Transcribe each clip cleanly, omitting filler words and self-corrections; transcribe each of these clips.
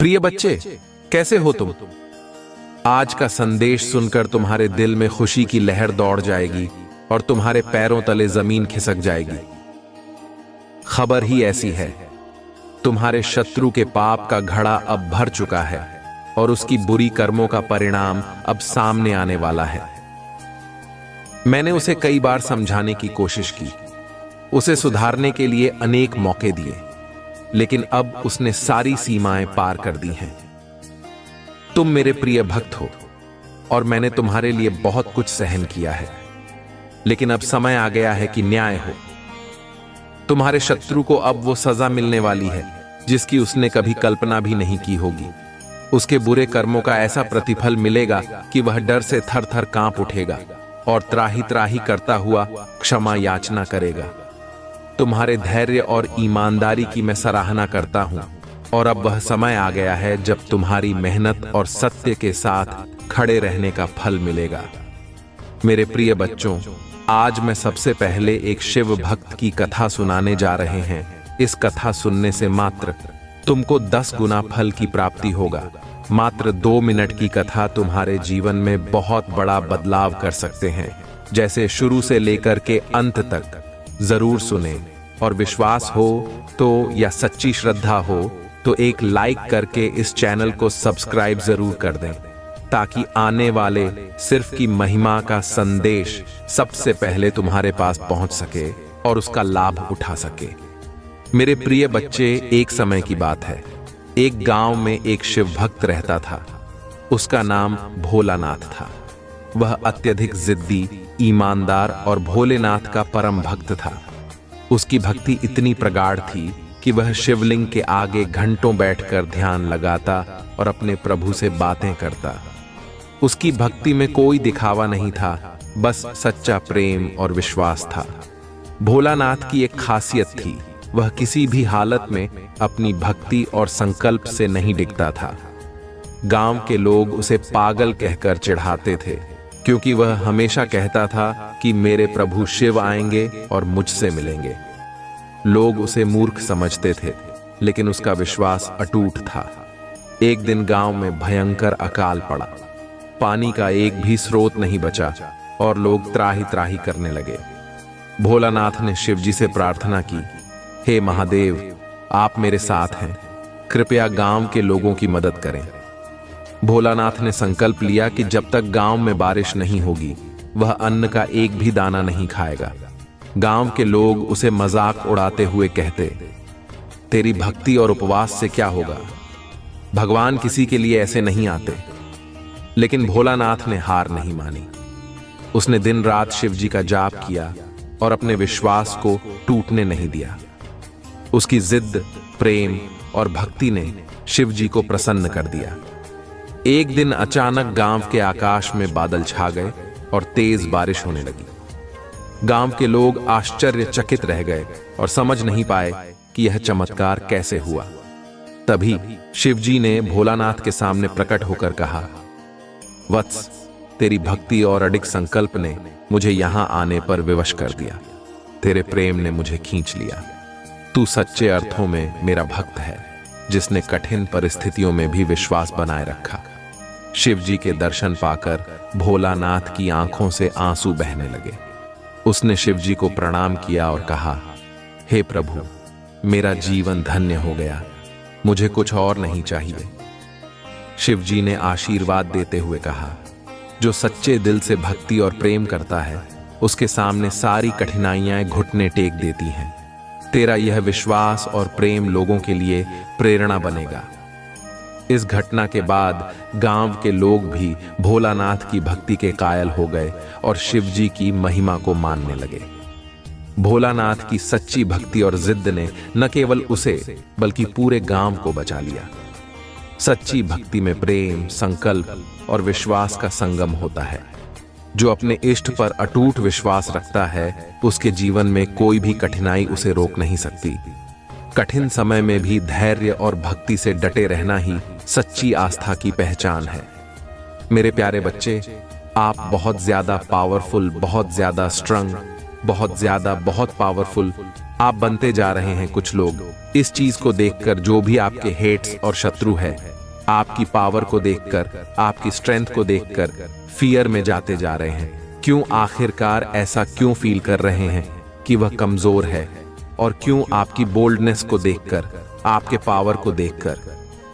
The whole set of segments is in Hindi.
प्रिय बच्चे, कैसे हो तुम? आज का संदेश सुनकर तुम्हारे दिल में खुशी की लहर दौड़ जाएगी और तुम्हारे पैरों तले जमीन खिसक जाएगी। खबर ही ऐसी है, तुम्हारे शत्रु के पाप का घड़ा अब भर चुका है और उसकी बुरी कर्मों का परिणाम अब सामने आने वाला है। मैंने उसे कई बार समझाने की कोशिश की, उसे सुधारने के लिए अनेक मौके दिए, लेकिन अब उसने सारी सीमाएं पार कर दी हैं। तुम मेरे प्रिय भक्त हो और मैंने तुम्हारे लिए बहुत कुछ सहन किया है, लेकिन अब समय आ गया है कि न्याय हो। तुम्हारे शत्रु को अब वो सजा मिलने वाली है जिसकी उसने कभी कल्पना भी नहीं की होगी। उसके बुरे कर्मों का ऐसा प्रतिफल मिलेगा कि वह डर से थर थर कांप उठेगा और त्राही त्राही करता हुआ क्षमा याचना करेगा। तुम्हारे धैर्य और ईमानदारी की मैं सराहना करता हूं और अब वह समय आ गया है जब तुम्हारी मेहनत और सत्य के साथ खड़े रहने का फल मिलेगा। मेरे प्रिय बच्चों, आज मैं सबसे पहले एक शिव भक्त की कथा सुनाने जा रहे हैं। इस कथा सुनने से मात्र तुमको 10 गुना फल की प्राप्ति होगा। मात्र 2 मिनट की कथा तुम्हारे जीवन में बहुत बड़ा बदलाव कर सकते हैं। जैसे शुरू से लेकर के अंत तक जरूर सुने, और विश्वास हो तो या सच्ची श्रद्धा हो तो एक लाइक करके इस चैनल को सब्सक्राइब जरूर कर दें, ताकि आने वाले सिर्फ की महिमा का संदेश सबसे पहले तुम्हारे पास पहुंच सके और उसका लाभ उठा सके। मेरे प्रिय बच्चे, एक समय की बात है, एक गांव में एक शिव भक्त रहता था। उसका नाम भोलानाथ था। वह अत्यधिक जिद्दी, ईमानदार और भोलेनाथ का परम भक्त था। उसकी भक्ति इतनी प्रगाढ़ थी कि वह शिवलिंग के आगे घंटों बैठकर ध्यान लगाता और अपने प्रभु से बातें करता। उसकी भक्ति में कोई दिखावा नहीं था, बस सच्चा प्रेम और विश्वास था। भोलानाथ की एक खासियत थी, वह किसी भी हालत में अपनी भक्ति और संकल्प से नहीं डिगता था। गांव के लोग उसे पागल कहकर चिढ़ाते थे, क्योंकि वह हमेशा कहता था कि मेरे प्रभु शिव आएंगे और मुझसे मिलेंगे। लोग उसे मूर्ख समझते थे, लेकिन उसका विश्वास अटूट था। एक दिन गांव में भयंकर अकाल पड़ा। पानी का एक भी स्रोत नहीं बचा और लोग त्राही त्राही करने लगे। भोलानाथ ने शिवजी से प्रार्थना की, हे महादेव, आप मेरे साथ हैं, कृपया गांव के लोगों की मदद करें। भोलानाथ ने संकल्प लिया कि जब तक गांव में बारिश नहीं होगी वह अन्न का एक भी दाना नहीं खाएगा। गांव के लोग उसे मजाक उड़ाते हुए कहते, तेरी भक्ति और उपवास से क्या होगा, भगवान किसी के लिए ऐसे नहीं आते। लेकिन भोलानाथ ने हार नहीं मानी। उसने दिन रात शिवजी का जाप किया और अपने विश्वास को टूटने नहीं दिया। उसकी जिद, प्रेम और भक्ति ने शिवजी को प्रसन्न कर दिया। एक दिन अचानक गांव के आकाश में बादल छा गए और तेज बारिश होने लगी। गांव के लोग आश्चर्यचकित रह गए और समझ नहीं पाए कि यह चमत्कार कैसे हुआ। तभी शिवजी ने भोलानाथ के सामने प्रकट होकर कहा, वत्स, तेरी भक्ति और अडिग संकल्प ने मुझे यहां आने पर विवश कर दिया। तेरे प्रेम ने मुझे खींच लिया। तू सच्चे अर्थों में मेरा भक्त है, जिसने कठिन परिस्थितियों में भी विश्वास बनाए रखा। शिवजी के दर्शन पाकर भोलानाथ की आंखों से आंसू बहने लगे। उसने शिवजी को प्रणाम किया और कहा, हे प्रभु, मेरा जीवन धन्य हो गया, मुझे कुछ और नहीं चाहिए। शिवजी ने आशीर्वाद देते हुए कहा, जो सच्चे दिल से भक्ति और प्रेम करता है उसके सामने सारी कठिनाइयां घुटने टेक देती हैं। तेरा यह विश्वास और प्रेम लोगों के लिए प्रेरणा बनेगा। इस घटना के बाद गांव के लोग भी भोलानाथ की भक्ति के कायल हो गए और शिवजी की महिमा को मानने लगे। भोलानाथ की सच्ची भक्ति और जिद ने न केवल उसे बल्कि पूरे गांव को बचा लिया। सच्ची भक्ति में प्रेम, संकल्प और विश्वास का संगम होता है। जो अपने इष्ट पर अटूट विश्वास रखता है, उसके जीवन में कोई भी कठिनाई उसे रोक नहीं सकती। कठिन समय में भी धैर्य और भक्ति से डटे रहना ही सच्ची आस्था की पहचान है। मेरे प्यारे बच्चे, आप बहुत ज्यादा पावरफुल, बहुत ज्यादा स्ट्रंग, बहुत पावरफुल आप बनते जा रहे हैं कुछ लोग। इस चीज को देखकर जो भी आपके हेट्स और शत्रु है, आपकी पावर को देखकर, आपकी स्ट्रेंथ को देखकर फियर में जाते जा रहे हैं। क्यों आखिरकार ऐसा क्यों फील कर रहे हैं कि वह कमजोर है? और क्यों आपकी बोल्डनेस को देखकर, आपके पावर को देखकर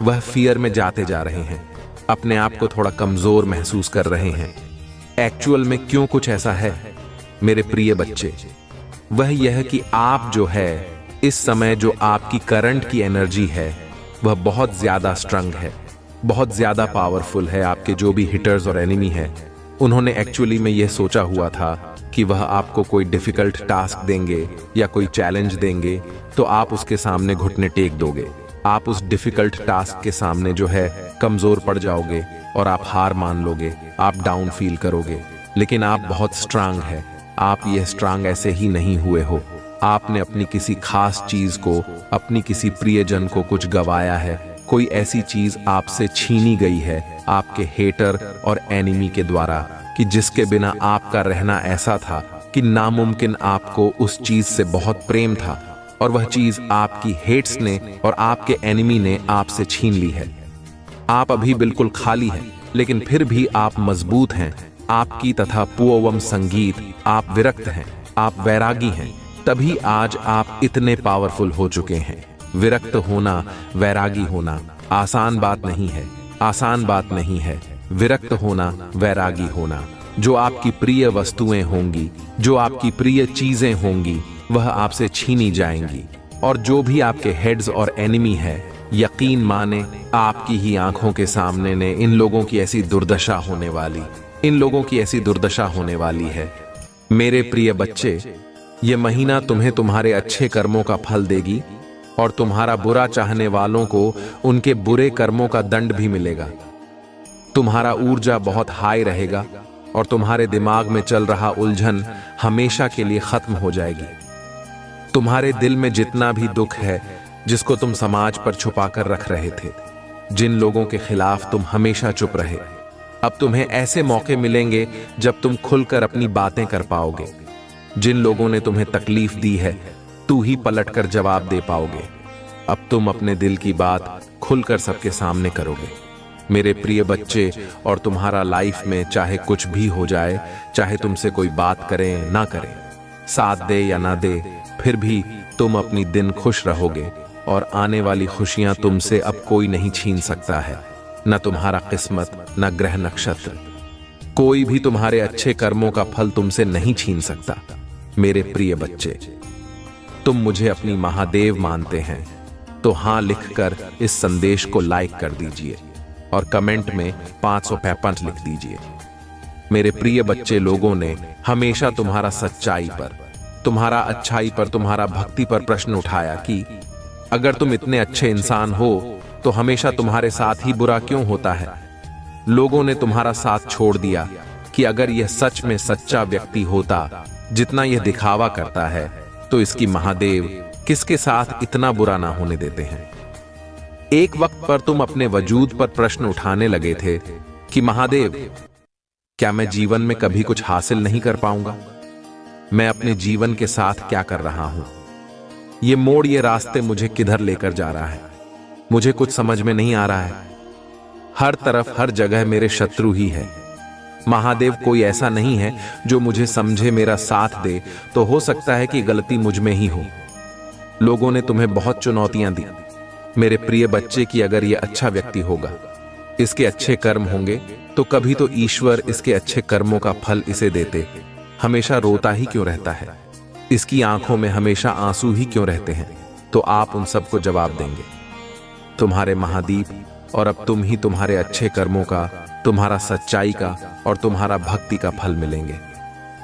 वह फियर में जाते जा रहे हैं, अपने आप को थोड़ा कमजोर महसूस कर रहे हैं? एक्चुअल में क्यों कुछ ऐसा है मेरे प्रिय बच्चे? वह यह कि आप जो है इस समय, जो आपकी करंट की एनर्जी है, वह बहुत ज्यादा स्ट्रंग है, बहुत ज्यादा पावरफुल है। आपके जो भी हिटर्स और एनिमी है, उन्होंने एक्चुअली में यह सोचा हुआ था कि वह आपको कोई डिफिकल्ट टास्क देंगे या कोई चैलेंज देंगे तो आप उसके सामने घुटने टेक दोगे। आप उस डिफिकल्ट टास्क के सामने जो है कमजोर पड़ जाओगे और आप हार मान लोगे, आप डाउन फील करोगे। लेकिन आप बहुत स्ट्रांग है। आप ये स्ट्रांग ऐसे ही नहीं हुए हो। आपने अपनी किसी खास चीज को, अपनी किसी प्रियजन को कुछ गवाया है। कोई ऐसी चीज आपसे छीनी गई है आपके हेटर और एनिमी के द्वारा कि जिसके बिना आपका रहना ऐसा था कि नामुमकिन। आपको उस चीज से बहुत प्रेम था और वह चीज आपकी हेट्स ने और आपके एनिमी ने आपसे छीन ली है। आप अभी बिल्कुल खाली हैं, लेकिन फिर भी आप मजबूत हैं। आपकी तथा पूवम संगीत, आप विरक्त हैं, आप वैरागी हैं। तभी आज आप इतने पावरफुल हो चुके हैं। विरक्त होना, वैरागी होना आसान बात नहीं है, आसान बात नहीं है। विरक्त होना, वैरागी होना। जो आपकी प्रिय वस्तुएं होंगी, जो आपकी प्रिय चीजें होंगी, वह आपसे छीनी जाएंगी। और जो भी आपके हेड्स और एनिमी है, यकीन माने आपकी ही आंखों के सामने ने इन लोगों की ऐसी दुर्दशा होने वाली, इन लोगों की ऐसी दुर्दशा होने वाली है। मेरे प्रिय बच्चे, ये महीना तुम्हें तुम्हारे अच्छे कर्मों का फल देगी और तुम्हारा बुरा चाहने वालों को उनके बुरे कर्मों का दंड भी मिलेगा। तुम्हारा ऊर्जा बहुत हाई रहेगा और तुम्हारे दिमाग में चल रहा उलझन हमेशा के लिए खत्म हो जाएगी। तुम्हारे दिल में जितना भी दुख है, जिसको तुम समाज पर छुपा कर रख रहे थे, जिन लोगों के खिलाफ तुम हमेशा चुप रहे, अब तुम्हें ऐसे मौके मिलेंगे जब तुम खुलकर अपनी बातें कर पाओगे। जिन लोगों ने तुम्हें तकलीफ दी है, तू ही पलटकर जवाब दे पाओगे। अब तुम अपने दिल की बात खुलकर सबके सामने करोगे मेरे प्रिय बच्चे। और तुम्हारा लाइफ में चाहे कुछ भी हो जाए, चाहे तुमसे कोई बात करे ना करे, साथ दे या ना दे, फिर भी तुम अपनी दिन खुश रहोगे और आने वाली खुशियां तुमसे अब कोई नहीं छीन सकता है। न तुम्हारा किस्मत, न ग्रह नक्षत्र, कोई भी तुम्हारे अच्छे कर्मों का फल तुमसे नहीं छीन सकता मेरे प्रिय बच्चे। तुम मुझे अपनी महादेव मानते हैं तो हां लिखकर इस संदेश को लाइक कर दीजिए और कमेंट में 555 लिख दीजिए। मेरे प्रिय बच्चे, लोगों ने हमेशा तुम्हारा सच्चाई पर, तुम्हारा अच्छाई पर, तुम्हारा भक्ति पर प्रश्न उठाया कि अगर तुम इतने अच्छे इंसान हो तो हमेशा तुम्हारे साथ ही बुरा क्यों होता है। लोगों ने तुम्हारा साथ छोड़ दिया कि अगर यह सच में सच्चा व्यक्ति होता जितना यह दिखावा करता है, तो इसकी महादेव किसके साथ इतना बुरा ना होने देते हैं। एक वक्त पर तुम अपने वजूद पर प्रश्न उठाने लगे थे कि महादेव, क्या मैं जीवन में कभी कुछ हासिल नहीं कर पाऊंगा? मैं अपने जीवन के साथ क्या कर रहा हूं? ये मोड़, ये रास्ते मुझे किधर लेकर जा रहा है? मुझे कुछ समझ में नहीं आ रहा है। हर तरफ, हर जगह मेरे शत्रु ही है। महादेव, कोई ऐसा नहीं है जो मुझे समझे, मेरा साथ दे, तो हो सकता है कि गलती मुझ में ही हो। लोगों ने तुम्हें बहुत चुनौतियां दी मेरे प्रिय बच्चे कि अगर यह अच्छा व्यक्ति होगा, इसके अच्छे कर्म होंगे, तो कभी तो ईश्वर इसके अच्छे कर्मों का फल इसे देते। हमेशा रोता ही क्यों रहता है? इसकी आंखों में हमेशा आंसू ही क्यों रहते हैं? तो आप उन सबको जवाब देंगे, तुम्हारे महादीप, और अब तुम ही तुम्हारे अच्छे कर्मों का, तुम्हारा सच्चाई का और तुम्हारा भक्ति का फल मिलेंगे।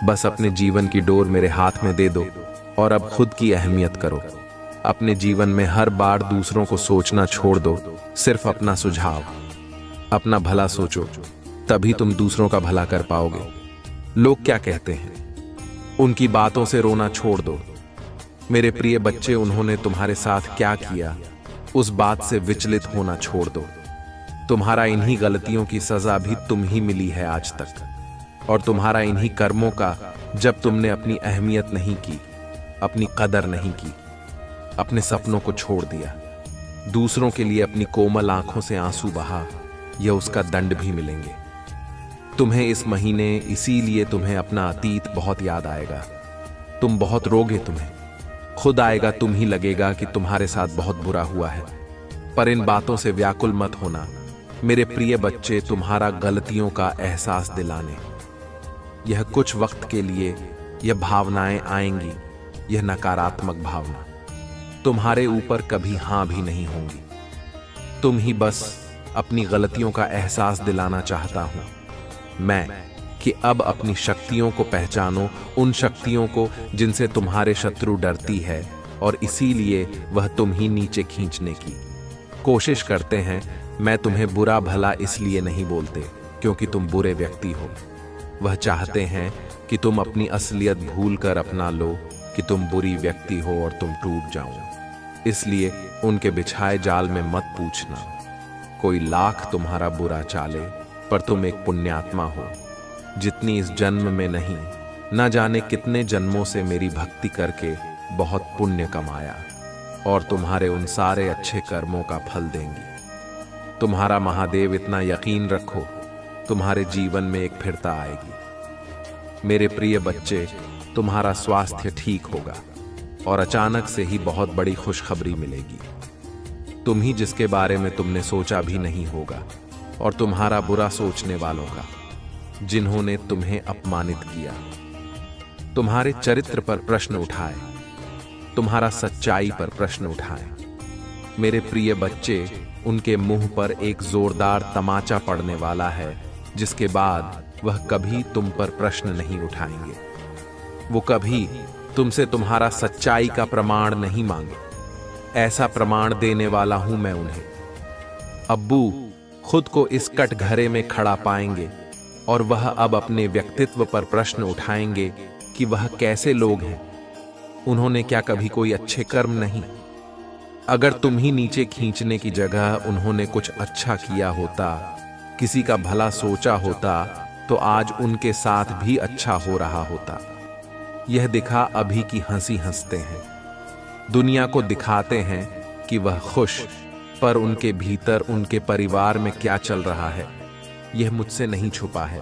बस अपने जीवन की डोर मेरे हाथ में दे दो और अब खुद की अहमियत करो। अपने जीवन में हर बार दूसरों को सोचना छोड़ दो, सिर्फ अपना सुझाव, अपना भला सोचो, तभी तुम दूसरों का भला कर पाओगे। लोग क्या कहते हैं, उनकी बातों से रोना छोड़ दो मेरे प्रिय बच्चे। उन्होंने तुम्हारे साथ क्या किया, उस बात से विचलित होना छोड़ दो। तुम्हारा इन्हीं गलतियों की सजा भी तुम ही मिली है आज तक, और तुम्हारा इन्हीं कर्मों का, जब तुमने अपनी अहमियत नहीं की, अपनी कदर नहीं की, अपने सपनों को छोड़ दिया, दूसरों के लिए अपनी कोमल आंखों से आंसू बहा, यह उसका दंड भी मिलेंगे। तुम्हें इस महीने इसीलिए तुम्हें अपना अतीत बहुत याद आएगा। तुम बहुत रोगे, तुम्हें खुद आएगा, तुम ही लगेगा कि तुम्हारे साथ बहुत बुरा हुआ है। पर इन बातों से व्याकुल मत होना मेरे प्रिय बच्चे, तुम्हारा गलतियों का एहसास दिलाने। यह कुछ वक्त के लिए यह भावनाएं आएंगी, यह नकारात्मक भावना तुम्हारे ऊपर कभी हां भी नहीं होंगी। तुम ही बस अपनी गलतियों का एहसास दिलाना चाहता हूं मैं कि अब अपनी शक्तियों को पहचानो, उन शक्तियों को जिनसे तुम्हारे शत्रु डरती है और इसीलिए वह तुम ही नीचे खींचने की कोशिश करते हैं। मैं तुम्हें बुरा भला इसलिए नहीं बोलते क्योंकि तुम बुरे व्यक्ति हो। वह चाहते हैं कि तुम अपनी असलियत भूलकर अपना लो कि तुम बुरी व्यक्ति हो और तुम टूट जाओ। इसलिए उनके बिछाए जाल में मत पूछना। कोई लाख तुम्हारा बुरा चाले पर तुम एक पुण्यात्मा हो, जितनी इस जन्म में नहीं, न जाने कितने जन्मों से मेरी भक्ति करके बहुत पुण्य कमाया और तुम्हारे उन सारे अच्छे कर्मों का फल देंगी। तुम्हारा महादेव, इतना यकीन रखो तुम्हारे जीवन में एक फिरता आएगी। मेरे प्रिय बच्चे, तुम्हारा स्वास्थ्य ठीक होगा और अचानक से ही बहुत बड़ी खुशखबरी मिलेगी। तुम ही जिसके बारे में तुमने सोचा भी नहीं होगा और तुम्हारा बुरा सोचने वालों का, जिन्होंने तुम्हें अपमानित किया, तुम्हारे चरित्र पर प्रश्न उठाए, तुम्हारा सच्चाई पर प्रश्न उठाए। मेरे प्रिय बच्चे, उनके मुंह पर एक जोरदार तमाचा पड़ने वाला है, जिसके बाद वह कभी तुम पर प्रश्न नहीं उठाएंगे। वो कभी तुमसे तुम्हारा सच्चाई का प्रमाण नहीं मांगे। ऐसा प्रमाण देने वाला हूं मैं उन्हें। अब्बू खुद को इस कटघरे में खड़ा पाएंगे और वह अब अपने व्यक्तित्व पर प्रश्न उठाएंगे कि वह कैसे लोग हैं। उन्होंने क्या कभी कोई अच्छे कर्म नहीं? अगर तुम ही नीचे खींचने की जगह उन्होंने कुछ अच्छा किया होता, किसी का भला सोचा होता, तो आज उनके साथ भी अच्छा हो रहा होता। यह दिखा अभी की हंसी हंसते हैं, दुनिया को दिखाते हैं कि वह खुश, पर उनके भीतर उनके परिवार में क्या चल रहा है यह मुझसे नहीं छुपा है।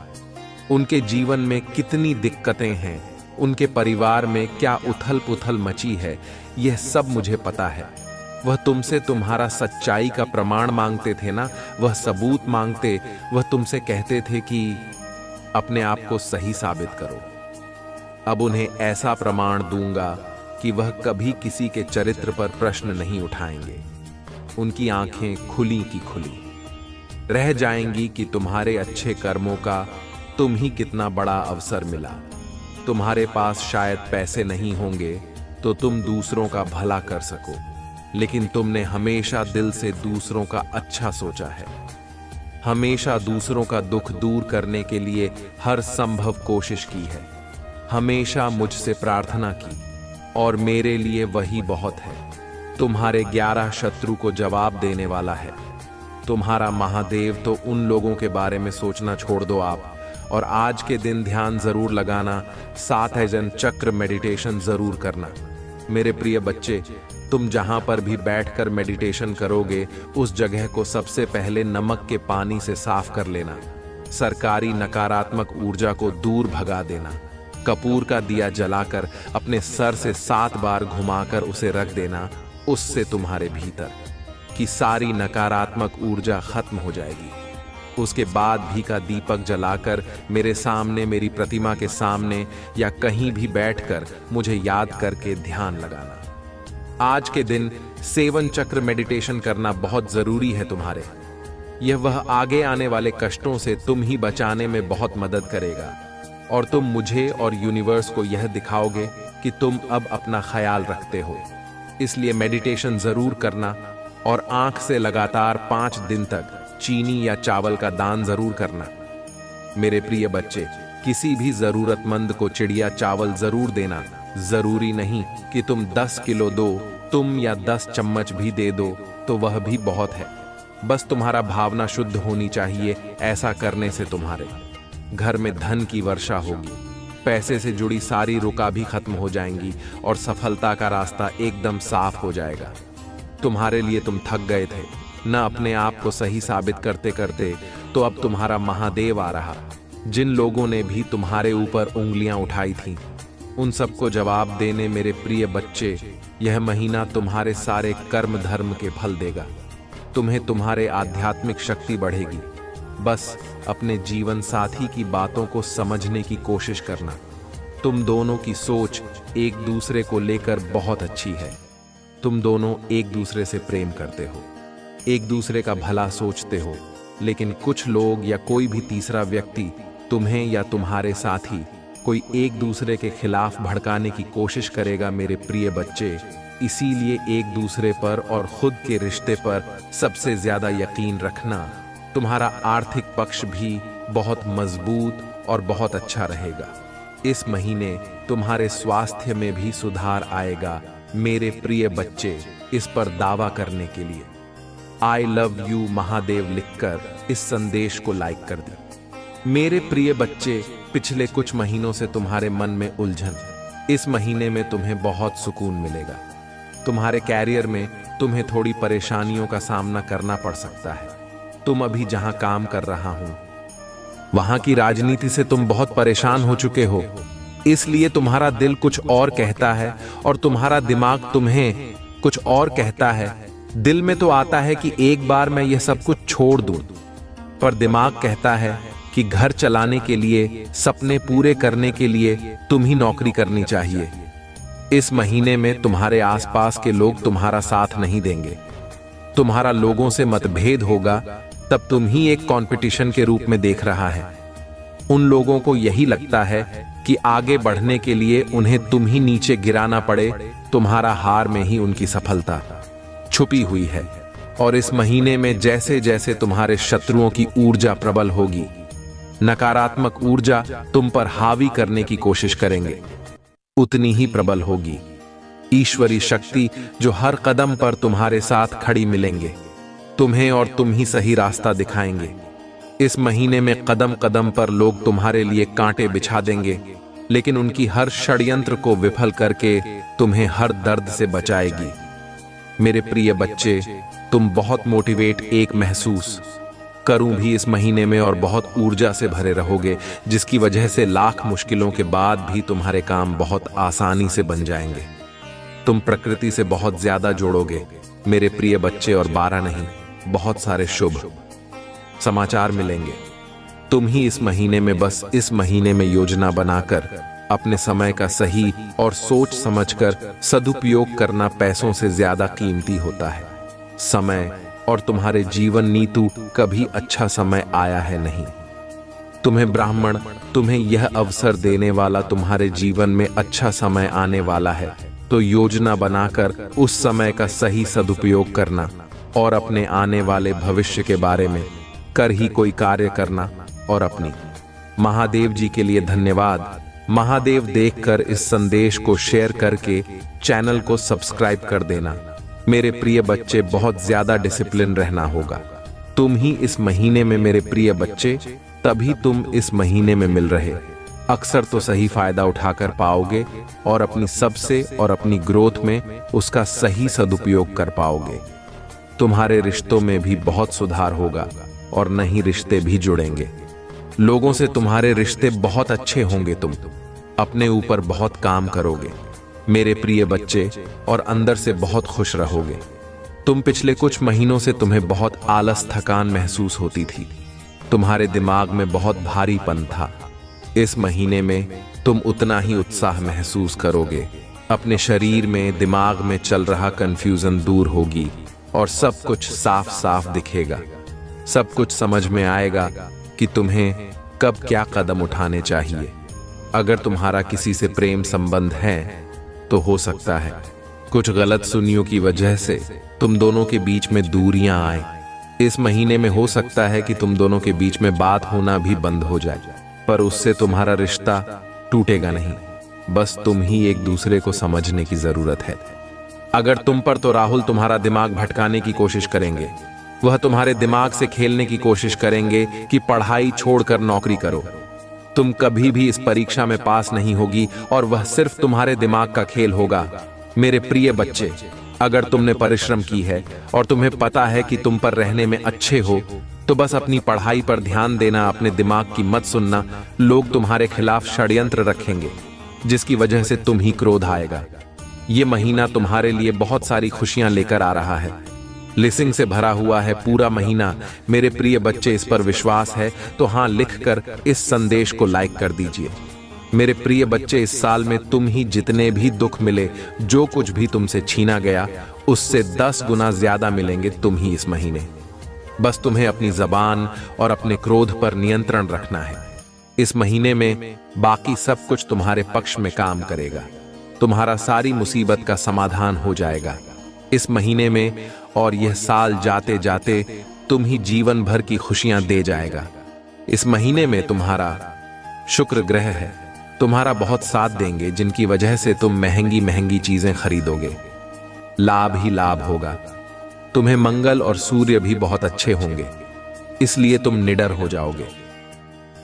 उनके जीवन में कितनी दिक्कतें हैं, उनके परिवार में क्या उथल पुथल मची है, यह सब मुझे पता है। वह तुमसे तुम्हारा सच्चाई का प्रमाण मांगते थे ना, वह सबूत मांगते। वह तुमसे कहते थे कि अपने आप को सही साबित करो। अब उन्हें ऐसा प्रमाण दूंगा कि वह कभी किसी के चरित्र पर प्रश्न नहीं उठाएंगे। उनकी आंखें खुली की खुली रह जाएंगी कि तुम्हारे अच्छे कर्मों का तुम ही कितना बड़ा अवसर मिला। तुम्हारे पास शायद पैसे नहीं होंगे तो तुम दूसरों का भला कर सको, लेकिन तुमने हमेशा दिल से दूसरों का अच्छा सोचा है, हमेशा दूसरों का दुख दूर करने के लिए हर संभव कोशिश की है, हमेशा मुझसे प्रार्थना की और मेरे लिए वही बहुत है। तुम्हारे 11 शत्रु को जवाब देने वाला है। तुम्हारा महादेव तो उन लोगों के बारे में सोचना छोड़ दो आप, और आज के दिन ध्यान जरूर लगाना, 7 अजन चक्र मेडिटेशन जरूर करना। मेरे प्रिय बच्चे, तुम जहां पर भी बैठकर मेडिटेशन करोगे उस जगह को सबसे पहले नमक के पानी से साफ कर लेना। सरकारी नकारात्मक ऊर्जा को दूर भगा देना। कपूर का दिया जलाकर अपने सर से 7 बार घुमाकर उसे रख देना। उससे तुम्हारे भीतर की सारी नकारात्मक ऊर्जा खत्म हो जाएगी। उसके बाद भी का दीपक जलाकर मेरे सामने, मेरी प्रतिमा के सामने या कहीं भी बैठकर मुझे याद करके ध्यान लगाना। आज के दिन 7 चक्र मेडिटेशन करना बहुत जरूरी है तुम्हारे। यह वह आगे आने वाले कष्टों से तुम ही बचाने में बहुत मदद करेगा और तुम मुझे और यूनिवर्स को यह दिखाओगे कि तुम अब अपना ख्याल रखते हो। इसलिए मेडिटेशन जरूर करना और आंख से लगातार 5 दिन तक चीनी या चावल का दान जरूर करना। मेरे प्रिय बच्चे, किसी भी जरूरतमंद को चिड़िया चावल जरूर देना। जरूरी नहीं कि तुम 10 किलो दो, तुम या 10 चम्मच भी दे दो तो वह भी बहुत है। बस तुम्हारा भावना शुद्ध होनी चाहिए। ऐसा करने से तुम्हारे घर में धन की वर्षा होगी, पैसे से जुड़ी सारी रुका भी खत्म हो जाएंगी और सफलता का रास्ता एकदम साफ हो जाएगा। तुम्हारे लिए तुम थक गए थे न अपने आप को सही साबित करते करते, तो अब तुम्हारा महादेव आ रहा। जिन लोगों ने भी तुम्हारे ऊपर उंगलियां उठाई थीं, उन सबको जवाब देने मेरे प्रिय बच्चे, यह महीना तुम्हारे सारे कर्म धर्म के फल देगा। तुम्हें तुम्हारे आध्यात्मिक शक्ति बढ़ेगी। बस अपने जीवन साथी की बातों को समझने की कोशिश करना। तुम दोनों की सोच एक दूसरे को लेकर बहुत अच्छी है। तुम दोनों एक दूसरे से प्रेम करते हो, एक दूसरे का भला सोचते हो, लेकिन कुछ लोग या कोई भी तीसरा व्यक्ति तुम्हें या तुम्हारे साथी कोई एक दूसरे के खिलाफ भड़काने की कोशिश करेगा मेरे प्रिय बच्चे। इसीलिए एक दूसरे पर और खुद के रिश्ते पर सबसे ज्यादा यकीन रखना। तुम्हारा आर्थिक पक्ष भी बहुत मजबूत और बहुत अच्छा रहेगा। इस महीने तुम्हारे स्वास्थ्य में भी सुधार आएगा मेरे प्रिय बच्चे। इस पर दावा करने के लिए आई लव यू महादेव लिखकर इस संदेश को लाइक कर दें। मेरे प्रिय बच्चे, पिछले कुछ महीनों से तुम्हारे मन में उलझन, इस महीने में तुम्हें बहुत सुकून मिलेगा। तुम्हारे कैरियर में तुम्हें थोड़ी परेशानियों का सामना करना पड़ सकता है। तुम अभी जहां काम कर रहा हूं, वहां की राजनीति से तुम बहुत परेशान हो चुके हो, इसलिए तुम्हारा दिल कुछ और कहता है और तुम्हारा दिमाग तुम्हें कुछ और कहता है। दिल में तो आता है कि एक बार मैं यह सब कुछ छोड़ दूं, पर दिमाग कहता है कि घर चलाने के लिए, सपने पूरे करने के लिए तुम ही नौकरी करनी चाहिए। इस महीने में तुम्हारे आसपास के लोग तुम्हारा साथ नहीं देंगे। तुम्हारा लोगों से मतभेद होगा, तब तुम ही एक कंपटीशन के रूप में देख रहा है। उन लोगों को यही लगता है कि आगे बढ़ने के लिए उन्हें तुम ही नीचे गिराना पड़े। तुम्हारा हार में ही उनकी सफलता छुपी हुई है। और इस महीने में जैसे जैसे तुम्हारे शत्रुओं की ऊर्जा प्रबल होगी, नकारात्मक ऊर्जा तुम पर हावी करने की कोशिश करेंगे, उतनी ही प्रबल होगी ईश्वरी शक्ति जो हर कदम पर तुम्हारे साथ खड़ी मिलेंगे, तुम्हें और तुम ही सही रास्ता दिखाएंगे। इस महीने में कदम कदम पर लोग तुम्हारे लिए कांटे बिछा देंगे, लेकिन उनकी हर षड्यंत्र को विफल करके तुम्हें हर दर्द से बचाएगी। मेरे प्रिय बच्चे, तुम बहुत मोटिवेट एक महसूस करूं भी इस महीने में और बहुत ऊर्जा से भरे रहोगे, जिसकी वजह से लाख मुश्किलों के बाद भी तुम्हारे काम बहुत आसानी से बन जाएंगे। तुम प्रकृति से बहुत ज्यादा जोड़ोगे मेरे प्रिय बच्चे, और 12 नहीं, बहुत सारे शुभ समाचार मिलेंगे। तुम ही इस महीने में, बस इस महीने में योजना बनाकर अपने समय का सही और सोच समझकर सदुपयोग करना पैसों से ज्यादा कीमती होता है। समय और तुम्हारे जीवन नीतू कभी अच्छा समय आया है नहीं। तुम्हें ब्राह्मण तुम्हें यह अवसर देने वाला तुम्हारे जीवन में अच्छा समय आने वाला है, तो योजना बनाकर उस समय का सही सदुपयोग करना और अपने आने वाले भविष्य के बारे में कर ही कोई कार्य करना। और अपनी महादेव जी के लिए धन्यवाद। महादेव देखकर इस संदेश को शेयर करके चैनल को सब्सक्राइब कर देना। मेरे प्रिय बच्चे, बहुत ज्यादा डिसिप्लिन रहना होगा। तुम ही इस महीने में मेरे प्रिय बच्चे, तभी तुम इस महीने में मिल रहे अक्सर तो सही फायदा उठाकर पाओगे और अपनी सबसे और अपनी ग्रोथ में उसका सही सदुपयोग कर पाओगे। तुम्हारे रिश्तों में भी बहुत सुधार होगा और नए रिश्ते भी जुड़ेंगे। लोगों से तुम्हारे रिश्ते बहुत अच्छे होंगे। तुम अपने ऊपर बहुत काम करोगे मेरे प्रिय बच्चे, और अंदर से बहुत खुश रहोगे। तुम पिछले कुछ महीनों से तुम्हें बहुत आलस, थकान महसूस होती थी। तुम्हारे दिमाग में बहुत भारीपन था। इस महीने में तुम उतना ही उत्साह महसूस करोगे। अपने शरीर में, दिमाग में चल रहा कंफ्यूजन दूर होगी और सब कुछ साफ साफ दिखेगा। सब कुछ समझ में आएगा कि तुम्हें कब क्या कदम उठाने चाहिए। अगर तुम्हारा किसी से प्रेम संबंध है तो हो सकता है कुछ गलत सुनियों की वजह से तुम दोनों के बीच में दूरियां आए। इस महीने में हो सकता है कि तुम दोनों के बीच में बात होना भी बंद हो जाए, पर उससे तुम्हारा रिश्ता टूटेगा नहीं। बस तुम ही एक दूसरे को समझने की जरूरत है। अगर तुम पर, तो राहुल तुम्हारा दिमाग भटकाने की कोशिश करेंगे। वह तुम्हारे दिमाग से खेलने की कोशिश करेंगे कि पढ़ाई छोड़कर नौकरी करो। तुम कभी भी इस परीक्षा में पास नहीं होगी और वह सिर्फ तुम्हारे दिमाग का खेल होगा। मेरे प्रिय बच्चे, अगर तुमने परिश्रम की है और तुम्हें पता है कि तुम पर रहने में अच्छे हो, तो बस अपनी पढ़ाई पर ध्यान देना, अपने दिमाग की मत सुनना। लोग तुम्हारे खिलाफ षड्यंत्र रखेंगे जिसकी वजह से तुम ही क्रोध आएगा। ये महीना तुम्हारे लिए बहुत सारी खुशियां लेकर आ रहा है। ब्लेसिंग से भरा हुआ है पूरा महीना। मेरे प्रिय बच्चे, इस पर विश्वास है तो हाँ लिखकर इस संदेश को लाइक कर दीजिए। मेरे प्रिय बच्चे, इस साल में तुम ही जितने भी दुख मिले, जो कुछ भी तुमसे छीना गया, उससे 10 गुना ज्यादा मिलेंगे तुम ही इस महीने। बस तुम्हें अपनी जबान और अपने क्रोध पर नियंत्रण रखना है। इस महीने में बाकी सब कुछ तुम्हारे पक्ष में काम करेगा। तुम्हारा सारी मुसीबत का समाधान हो जाएगा इस महीने में, और यह साल जाते जाते तुम ही जीवन भर की खुशियां दे जाएगा। इस महीने में तुम्हारा शुक्र ग्रह है, तुम्हारा बहुत साथ देंगे, जिनकी वजह से तुम महंगी महंगी चीजें खरीदोगे। लाभ ही लाभ होगा। तुम्हें मंगल और सूर्य भी बहुत अच्छे होंगे, इसलिए तुम निडर हो जाओगे।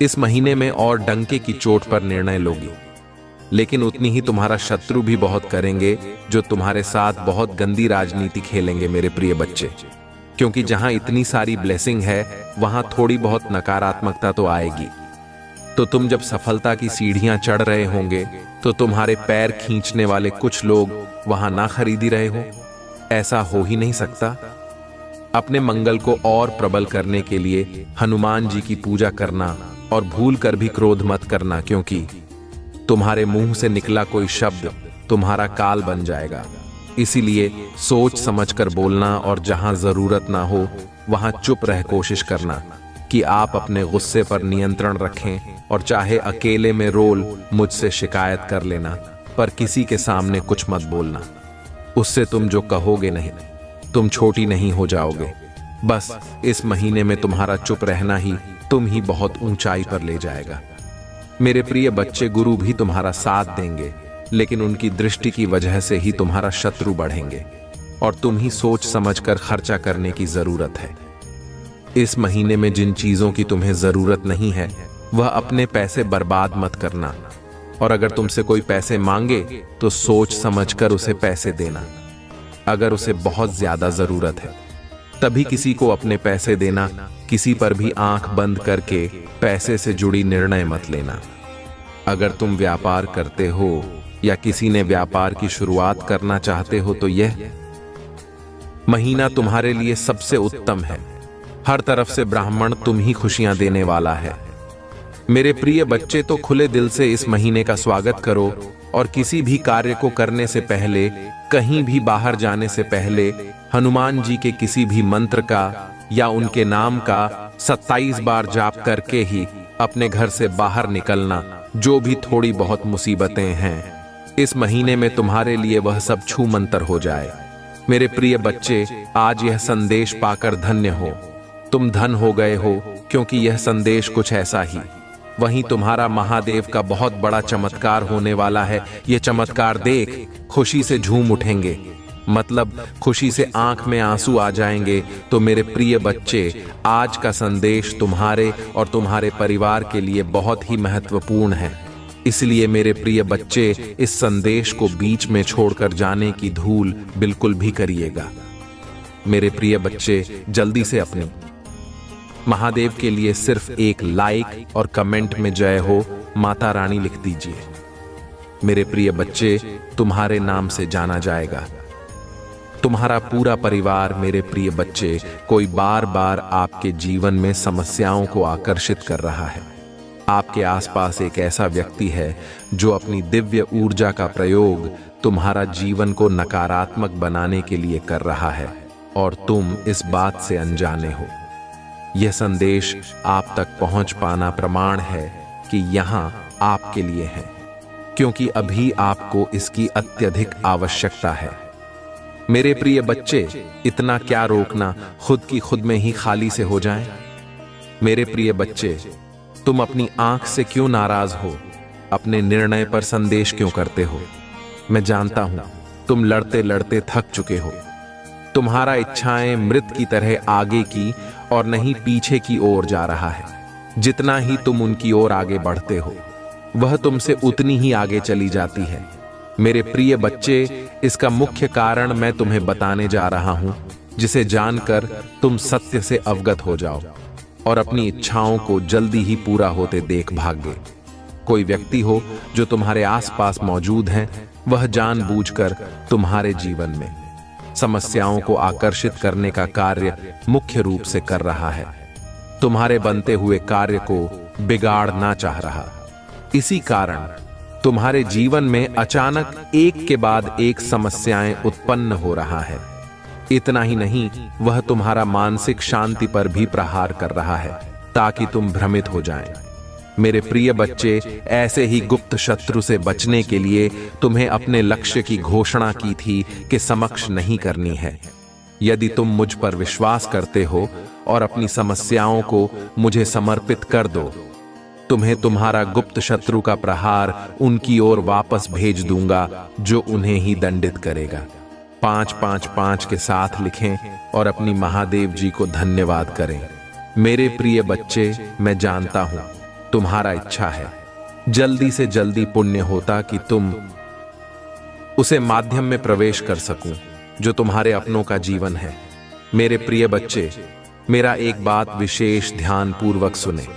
इस महीने में और डंके की चोट पर निर्णय लोगे, लेकिन उतनी ही तुम्हारा शत्रु भी बहुत करेंगे, जो तुम्हारे साथ बहुत गंदी राजनीति खेलेंगे मेरे प्रिय बच्चे। क्योंकि जहां इतनी सारी ब्लेसिंग है, वहां थोड़ी बहुत नकारात्मकता तो आएगी। तो तुम जब सफलता की सीढ़ियां चढ़ रहे होंगे, तो तुम्हारे पैर खींचने वाले कुछ लोग वहां ना खरीदी रहे हो। ऐसा हो ही नहीं सकता। अपने मंगल को और प्रबल करने के लिए हनुमान जी की पूजा करना, और भूल कर भी क्रोध मत करना, क्योंकि तुम्हारे मुंह से निकला कोई शब्द तुम्हारा काल बन जाएगा। इसीलिए सोच समझकर बोलना, और जहां जरूरत ना हो वहां चुप रह कोशिश करना कि आप अपने गुस्से पर नियंत्रण रखें, और चाहे अकेले में रोल मुझसे शिकायत कर लेना, पर किसी के सामने कुछ मत बोलना। उससे तुम जो कहोगे नहीं, तुम छोटी नहीं हो जाओगे। बस इस महीने में तुम्हारा चुप रहना ही तुम ही बहुत ऊंचाई पर ले जाएगा। मेरे प्रिय बच्चे, गुरु भी तुम्हारा साथ देंगे, लेकिन उनकी दृष्टि की वजह से ही तुम्हारा शत्रु बढ़ेंगे, और तुम ही सोच समझकर खर्चा करने की जरूरत है। इस महीने में जिन चीजों की तुम्हें जरूरत नहीं है, वह अपने पैसे बर्बाद मत करना, और अगर तुमसे कोई पैसे मांगे तो सोच समझकर उसे पैसे देना। अगर उसे बहुत ज्यादा जरूरत है तभी किसी को अपने पैसे देना। किसी पर भी आंख बंद करके पैसे से जुड़ी निर्णय मत लेना। अगर तुम व्यापार करते हो या किसी ने व्यापार की शुरुआत करना चाहते हो, तो यह महीना तुम्हारे लिए सबसे उत्तम है। हर तरफ से ब्राह्मण तुम ही खुशियां देने वाला है। मेरे प्रिय बच्चे, तो खुले दिल से इस महीने का स्वागत करो, और किसी भी कार्य को करने से पहले, कहीं भी बाहर जाने से पहले, हनुमान जी के किसी भी मंत्र का या उनके नाम का 27 बार जाप करके ही अपने घर से बाहर निकलना। जो भी थोड़ी बहुत मुसीबतें हैं, इस महीने में तुम्हारे लिए वह सब छू मंतर हो जाए। मेरे प्रिय बच्चे, आज यह संदेश पाकर धन्य हो। तुम धन हो गए हो, क्योंकि यह संदेश कुछ ऐसा ही। वहीं तुम्हारा महादेव का बहुत बड़ा चमत्कार होने वाला है। यह चमत्कार देख खुशी से झूम उठेंगे, मतलब खुशी से आंख में आंसू आ जाएंगे। तो मेरे प्रिय बच्चे, आज का संदेश तुम्हारे और तुम्हारे परिवार के लिए बहुत ही महत्वपूर्ण है। इसलिए मेरे प्रिय बच्चे, इस संदेश को बीच में छोड़कर जाने की धूल बिल्कुल भी करिएगा। मेरे प्रिय बच्चे, जल्दी से अपनी महादेव के लिए सिर्फ एक लाइक और कमेंट में जय हो माता रानी लिख दीजिए। मेरे प्रिय बच्चे, तुम्हारे नाम से जाना जाएगा तुम्हारा पूरा परिवार। मेरे प्रिय बच्चे, कोई बार बार आपके जीवन में समस्याओं को आकर्षित कर रहा है। आपके आसपास एक ऐसा व्यक्ति है जो अपनी दिव्य ऊर्जा का प्रयोग तुम्हारा जीवन को नकारात्मक बनाने के लिए कर रहा है, और तुम इस बात से अनजाने हो। यह संदेश आप तक पहुंच पाना प्रमाण है कि यहां आपके लिए है, क्योंकि अभी आपको इसकी अत्यधिक आवश्यकता है। मेरे प्रिय बच्चे, इतना क्या रोकना, खुद की खुद में ही खाली से हो जाएं। मेरे प्रिय बच्चे, तुम अपनी आंख से क्यों नाराज हो? अपने निर्णय पर संदेश क्यों करते हो? मैं जानता हूं तुम लड़ते लड़ते थक चुके हो। तुम्हारा इच्छाएं मृत की तरह आगे की और नहीं पीछे की ओर जा रहा है। जितना ही तुम उनकी ओर आगे बढ़ते हो, वह तुमसे उतनी ही आगे चली जाती है। मेरे प्रिय बच्चे, इसका मुख्य कारण मैं तुम्हें बताने जा रहा हूं, जिसे जानकर तुम सत्य से अवगत हो जाओ और अपनी इच्छाओं को जल्दी ही पूरा होते देख भागे। कोई व्यक्ति हो जो तुम्हारे आसपास मौजूद हैं, वह जानबूझकर तुम्हारे जीवन में समस्याओं को आकर्षित करने का कार्य मुख्य रूप से कर रहा है। तुम्हारे बनते हुए कार्य को बिगाड़ना चाह रहा। इसी कारण तुम्हारे जीवन में अचानक एक के बाद एक समस्याएं उत्पन्न हो रहा है। इतना ही नहीं, वह तुम्हारा मानसिक शांति पर भी प्रहार कर रहा है ताकि तुम भ्रमित हो जाएं। मेरे प्रिय बच्चे, ऐसे ही गुप्त शत्रु से बचने के लिए तुम्हें अपने लक्ष्य की घोषणा की थी कि समक्ष नहीं करनी है। यदि तुम मुझ पर विश्वास करते हो और अपनी समस्याओं को मुझे समर्पित कर दो, तुम्हें तुम्हारा गुप्त शत्रु का प्रहार उनकी ओर वापस भेज दूंगा, जो उन्हें ही दंडित करेगा। 555 के साथ लिखें और अपनी महादेव जी को धन्यवाद करें। मेरे प्रिय बच्चे, मैं जानता हूं तुम्हारा इच्छा है जल्दी से जल्दी पुण्य होता कि तुम उसे माध्यम में प्रवेश कर सकूं जो तुम्हारे अपनों का जीवन है। मेरे प्रिय बच्चे, मेरा एक बात विशेष ध्यान पूर्वक सुने।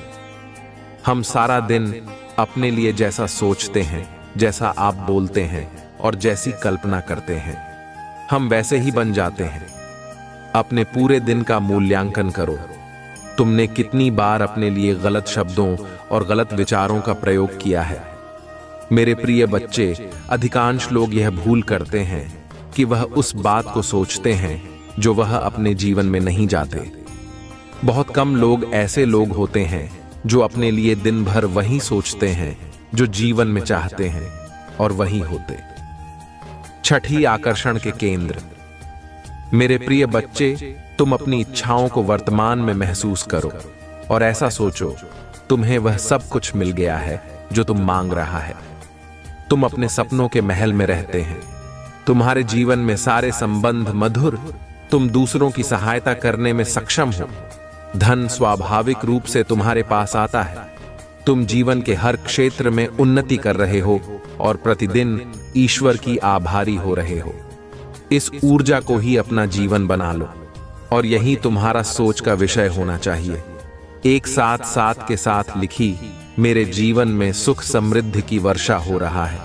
हम सारा दिन अपने लिए जैसा सोचते हैं, जैसा आप बोलते हैं और जैसी कल्पना करते हैं, हम वैसे ही बन जाते हैं। अपने पूरे दिन का मूल्यांकन करो। तुमने कितनी बार अपने लिए गलत शब्दों और गलत विचारों का प्रयोग किया है। मेरे प्रिय बच्चे, अधिकांश लोग यह भूल करते हैं कि वह उस बात को सोचते हैं जो वह अपने जीवन में नहीं जाते। बहुत कम लोग ऐसे लोग होते हैं जो अपने लिए दिन भर वही सोचते हैं जो जीवन में चाहते हैं और वही होते। छठी आकर्षण के केंद्र। मेरे प्रिय बच्चे, तुम अपनी इच्छाओं को वर्तमान में महसूस करो और ऐसा सोचो तुम्हें वह सब कुछ मिल गया है जो तुम मांग रहा है। तुम अपने सपनों के महल में रहते हैं। तुम्हारे जीवन में सारे संबंध मधुर। तुम दूसरों की सहायता करने में सक्षम हो। धन स्वाभाविक रूप से तुम्हारे पास आता है। तुम जीवन के हर क्षेत्र में उन्नति कर रहे हो और प्रतिदिन ईश्वर की आभारी हो रहे हो। इस ऊर्जा को ही अपना जीवन बना लो और यही तुम्हारा सोच का विषय होना चाहिए। एक साथ साथ के साथ लिखी, मेरे जीवन में सुख समृद्धि की वर्षा हो रहा है।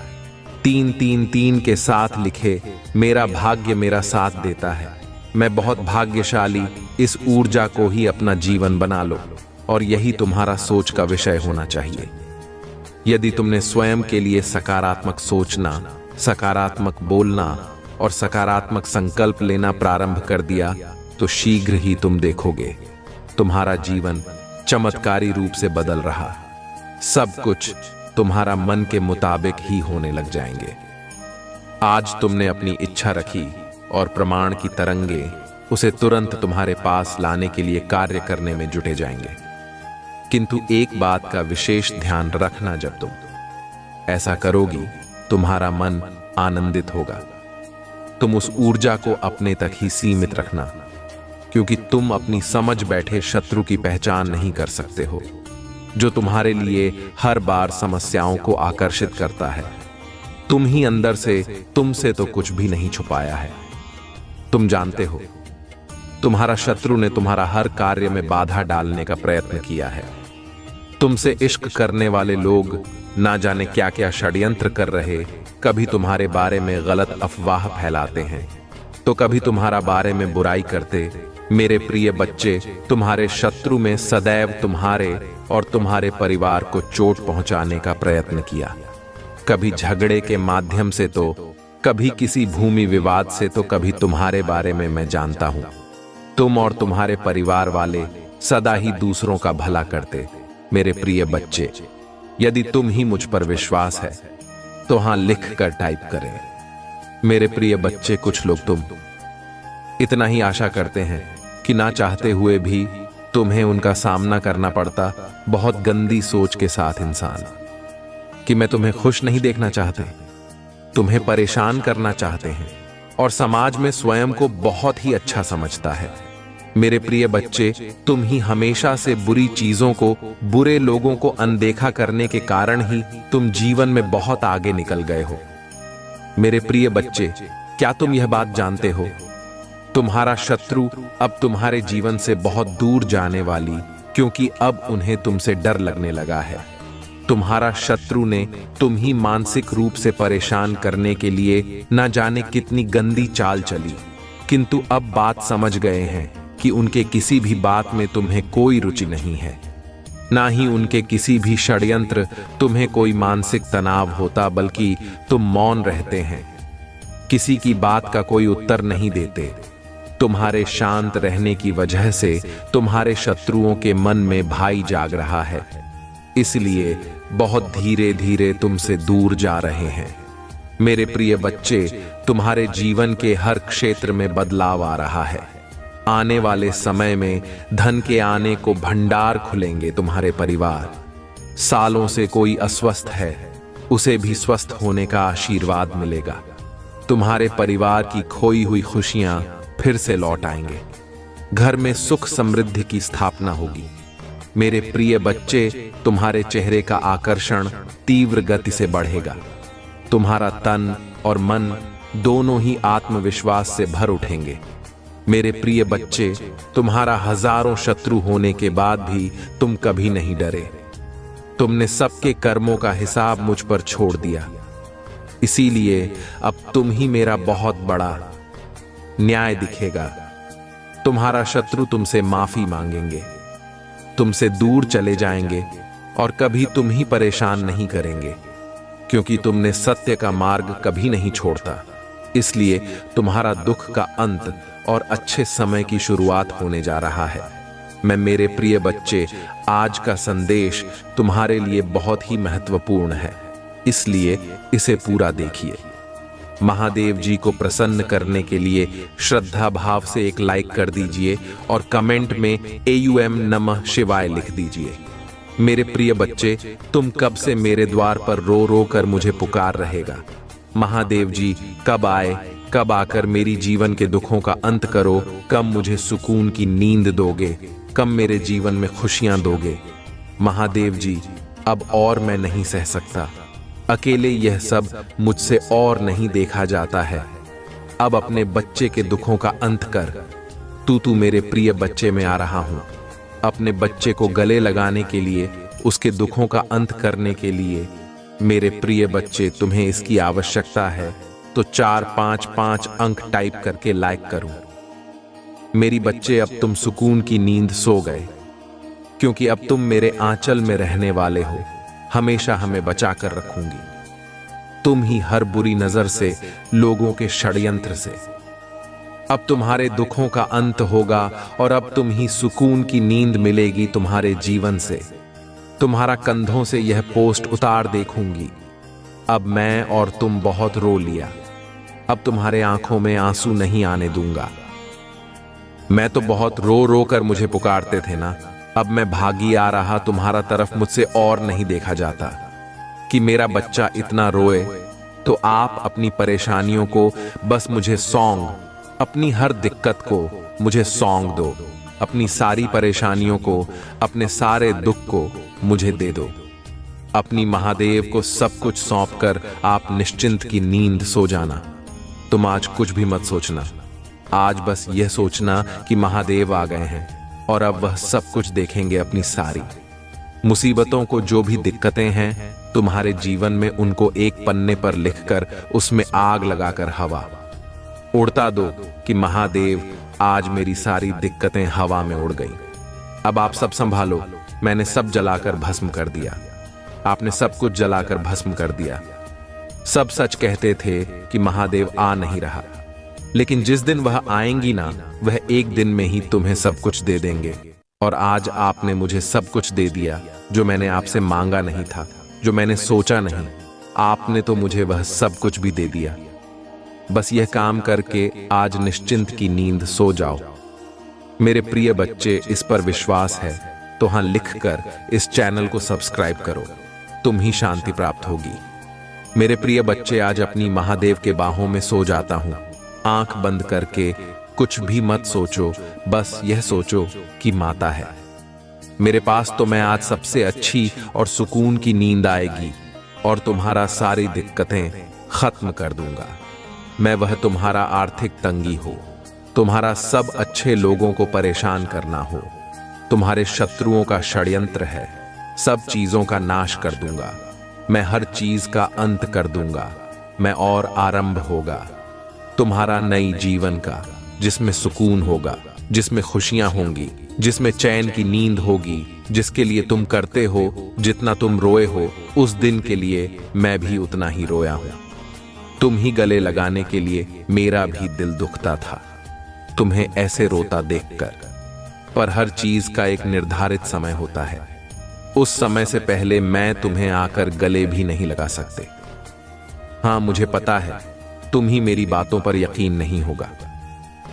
333 के साथ लिखे, मेरा भाग्य मेरा साथ देता है। मैं बहुत भाग्यशाली। इस ऊर्जा को ही अपना जीवन बना लो और यही तुम्हारा सोच का विषय होना चाहिए। यदि तुमने स्वयं के लिए सकारात्मक सोचना, सकारात्मक बोलना और सकारात्मक संकल्प लेना प्रारंभ कर दिया, तो शीघ्र ही तुम देखोगे तुम्हारा जीवन चमत्कारी रूप से बदल रहा। सब कुछ तुम्हारा मन के मुताबिक ही होने लग जाएंगे। आज तुमने अपनी इच्छा रखी और प्रमाण की तरंगे उसे तुरंत तुम्हारे पास लाने के लिए कार्य करने में जुटे जाएंगे। किंतु एक बात का विशेष ध्यान रखना, जब तुम ऐसा करोगी तुम्हारा मन आनंदित होगा। तुम उस ऊर्जा को अपने तक ही सीमित रखना, क्योंकि तुम अपनी समझ बैठे शत्रु की पहचान नहीं कर सकते हो, जो तुम्हारे लिए हर बार समस्याओं को आकर्षित करता है। तुम ही अंदर से तुमसे तो कुछ भी नहीं छुपाया है। तुम जानते हो, तुम्हारा शत्रु ने तुम्हारा हर कार्य में बाधा डालने का प्रयत्न किया है। तुमसे इश्क करने वाले लोग ना जाने क्या क्या षड्यंत्र कर रहे, कभी तुम्हारे बारे में गलत अफवाह फैलाते हैं, तो कभी तुम्हारा बारे में बुराई करते। मेरे प्रिय बच्चे, तुम्हारे शत्रु में सदैव तुम्हारे और तुम्हारे परिवार को चोट पहुंचाने का प्रयत्न किया। कभी झगड़े के माध्यम से, तो कभी किसी भूमि विवाद से, तो कभी तुम्हारे बारे में मैं जानता हूं। तुम और तुम्हारे परिवार वाले सदा ही दूसरों का भला करते। मेरे प्रिय बच्चे, यदि तुम ही मुझ पर विश्वास है तो हां लिख कर टाइप करें। मेरे प्रिय बच्चे, कुछ लोग तुम इतना ही आशा करते हैं कि ना चाहते हुए भी तुम्हें उनका सामना करना पड़ता। बहुत गंदी सोच के साथ इंसान, कि मैं तुम्हें खुश नहीं देखना चाहते, तुम्हें परेशान करना चाहते हैं और समाज में स्वयं को बहुत ही अच्छा समझता है। मेरे प्रिय बच्चे, तुम ही हमेशा से बुरी चीजों को, बुरे लोगों को अनदेखा करने के कारण ही तुम जीवन में बहुत आगे निकल गए हो। मेरे प्रिय बच्चे, क्या तुम यह बात जानते हो? तुम्हारा शत्रु अब तुम्हारे जीवन से बहुत दूर जाने वाली, क्योंकि अब उन्हें तुमसे डर लगने लगा है। तुम्हारा शत्रु ने तुम ही मानसिक रूप से परेशान करने के लिए न जाने कितनी गंदी चाल चली, किंतु अब बात समझ गए हैं कि उनके किसी भी बात में तुम्हें कोई रुचि नहीं है, ना ही उनके किसी भी षड्यंत्र तुम्हें कोई मानसिक तनाव होता, बल्कि तुम मौन रहते हैं, किसी की बात का कोई उत्तर नहीं देते। तुम्हारे शांत रहने की वजह से तुम्हारे शत्रुओं के मन में भय जाग रहा है, इसलिए बहुत धीरे धीरे तुमसे दूर जा रहे हैं। मेरे प्रिय बच्चे, तुम्हारे जीवन के हर क्षेत्र में बदलाव आ रहा है। आने वाले समय में धन के आने को भंडार खुलेंगे। तुम्हारे परिवार, सालों से कोई अस्वस्थ है, उसे भी स्वस्थ होने का आशीर्वाद मिलेगा। तुम्हारे परिवार की खोई हुई खुशियां फिर से लौट आएंगे। घर में सुख समृद्धि की स्थापना होगी। मेरे प्रिय बच्चे, तुम्हारे चेहरे का आकर्षण तीव्र गति से बढ़ेगा। तुम्हारा तन और मन दोनों ही आत्मविश्वास से भर उठेंगे। मेरे प्रिय बच्चे, तुम्हारा हजारों शत्रु होने के बाद भी तुम कभी नहीं डरे। तुमने सबके कर्मों का हिसाब मुझ पर छोड़ दिया, इसीलिए अब तुम ही मेरा बहुत बड़ा न्याय दिखेगा। तुम्हारा शत्रु तुमसे माफी मांगेंगे, तुमसे दूर चले जाएंगे और कभी तुम ही परेशान नहीं करेंगे, क्योंकि तुमने सत्य का मार्ग कभी नहीं छोड़ता। इसलिए तुम्हारा दुख का अंत और अच्छे समय की शुरुआत होने जा रहा है। मैं मेरे प्रिय बच्चे, आज का संदेश तुम्हारे लिए बहुत ही महत्वपूर्ण है, इसलिए इसे पूरा देखिए। महादेव जी को प्रसन्न करने के लिए श्रद्धा भाव से एक लाइक कर दीजिए और कमेंट में AUM नमः शिवाय लिख दीजिए। मेरे प्रिय बच्चे, तुम कब से मेरे द्वार पर रो रो कर मुझे पुकार रहेगा, महादेव जी कब आए, कब आकर मेरी जीवन के दुखों का अंत करो, कब मुझे सुकून की नींद दोगे, कब मेरे जीवन में खुशियां दोगे। महादेव जी, अब और मैं नहीं सह सकता, अकेले यह सब मुझसे और नहीं देखा जाता है। अब अपने बच्चे के दुखों का अंत कर। तू मेरे प्रिय बच्चे में आ रहा हूं। अपने बच्चे को गले लगाने के लिए, उसके दुखों का अंत करने के लिए। मेरे प्रिय बच्चे, तुम्हें इसकी आवश्यकता है तो 455 अंक टाइप करके लाइक करो। मेरी बच्चे, अब तुम सुकून की नींद सो गए, क्योंकि अब तुम मेरे आंचल में रहने वाले हो। हमेशा हमें बचा कर रखूंगी, तुम ही हर बुरी नजर से, लोगों के षड्यंत्र से। अब तुम्हारे दुखों का अंत होगा और अब तुम ही सुकून की नींद मिलेगी तुम्हारे जीवन से। तुम्हारा कंधों से यह पोस्ट उतार देखूंगी। अब मैं और तुम बहुत रो लिया, अब तुम्हारे आंखों में आंसू नहीं आने दूंगा। मैं तो बहुत रो रो कर मुझे पुकारते थे ना, अब मैं भागी आ रहा तुम्हारा तरफ, मुझसे और नहीं देखा जाता कि मेरा बच्चा इतना रोए। तो आप अपनी परेशानियों को बस मुझे सौंग, अपनी हर दिक्कत को मुझे सौंग दो, अपनी सारी परेशानियों को, अपने सारे दुख को मुझे दे दो। अपनी महादेव को सब कुछ सौंप कर आप निश्चिंत की नींद सो जाना। तुम आज कुछ भी मत सोचना, आज बस यह सोचना कि महादेव आ गए हैं और अब वह सब कुछ देखेंगे। अपनी सारी मुसीबतों को, जो भी दिक्कतें हैं तुम्हारे जीवन में, उनको एक पन्ने पर लिखकर उसमें आग लगाकर हवा उड़ता दो कि महादेव, आज मेरी सारी दिक्कतें हवा में उड़ गई। अब आप सब संभालो, मैंने सब जलाकर भस्म कर दिया। आपने सब कुछ जलाकर भस्म कर दिया। सब सच कहते थे कि महादेव आ नहीं रहा, लेकिन जिस दिन वह आएंगी ना, वह एक दिन में ही तुम्हें सब कुछ दे देंगे। और आज आपने मुझे सब कुछ दे दिया, जो मैंने आपसे मांगा नहीं था, जो मैंने सोचा नहीं। आपने तो मुझे वह सब कुछ भी दे दिया। बस यह काम करके आज निश्चिंत की नींद सो जाओ। मेरे प्रिय बच्चे, इस पर विश्वास है तो हाँ लिखकर इस चैनल को सब्सक्राइब करो, तुम ही शांति प्राप्त होगी। मेरे प्रिय बच्चे, आज अपनी महादेव के बाहों में सो जाता हूं, आंख बंद करके कुछ भी मत सोचो, बस यह सोचो कि माता है। मेरे पास तो मैं आज सबसे अच्छी और सुकून की नींद आएगी और तुम्हारा सारी दिक्कतें खत्म कर दूंगा। मैं वह तुम्हारा आर्थिक तंगी हो, तुम्हारा सब अच्छे लोगों को परेशान करना हो, तुम्हारे शत्रुओं का षड्यंत्र है, सब चीजों का नाश कर दूंगा। मैं हर चीज का अंत कर दूंगा। मैं और आरंभ होगा तुम्हारा नई जीवन का, जिसमें सुकून होगा, जिसमें खुशियां होंगी, जिसमें चैन की नींद होगी, जिसके लिए तुम करते हो जितना तुम रोए हो, उस दिन के लिए मैं भी उतना ही रोया हूं। तुम ही गले लगाने के लिए मेरा भी दिल दुखता था, तुम्हें ऐसे रोता देखकर। पर हर चीज का एक निर्धारित समय होता है, उस समय से पहले मैं तुम्हें आकर गले भी नहीं लगा सकते। हाँ, मुझे पता है तुम ही मेरी बातों पर यकीन नहीं होगा,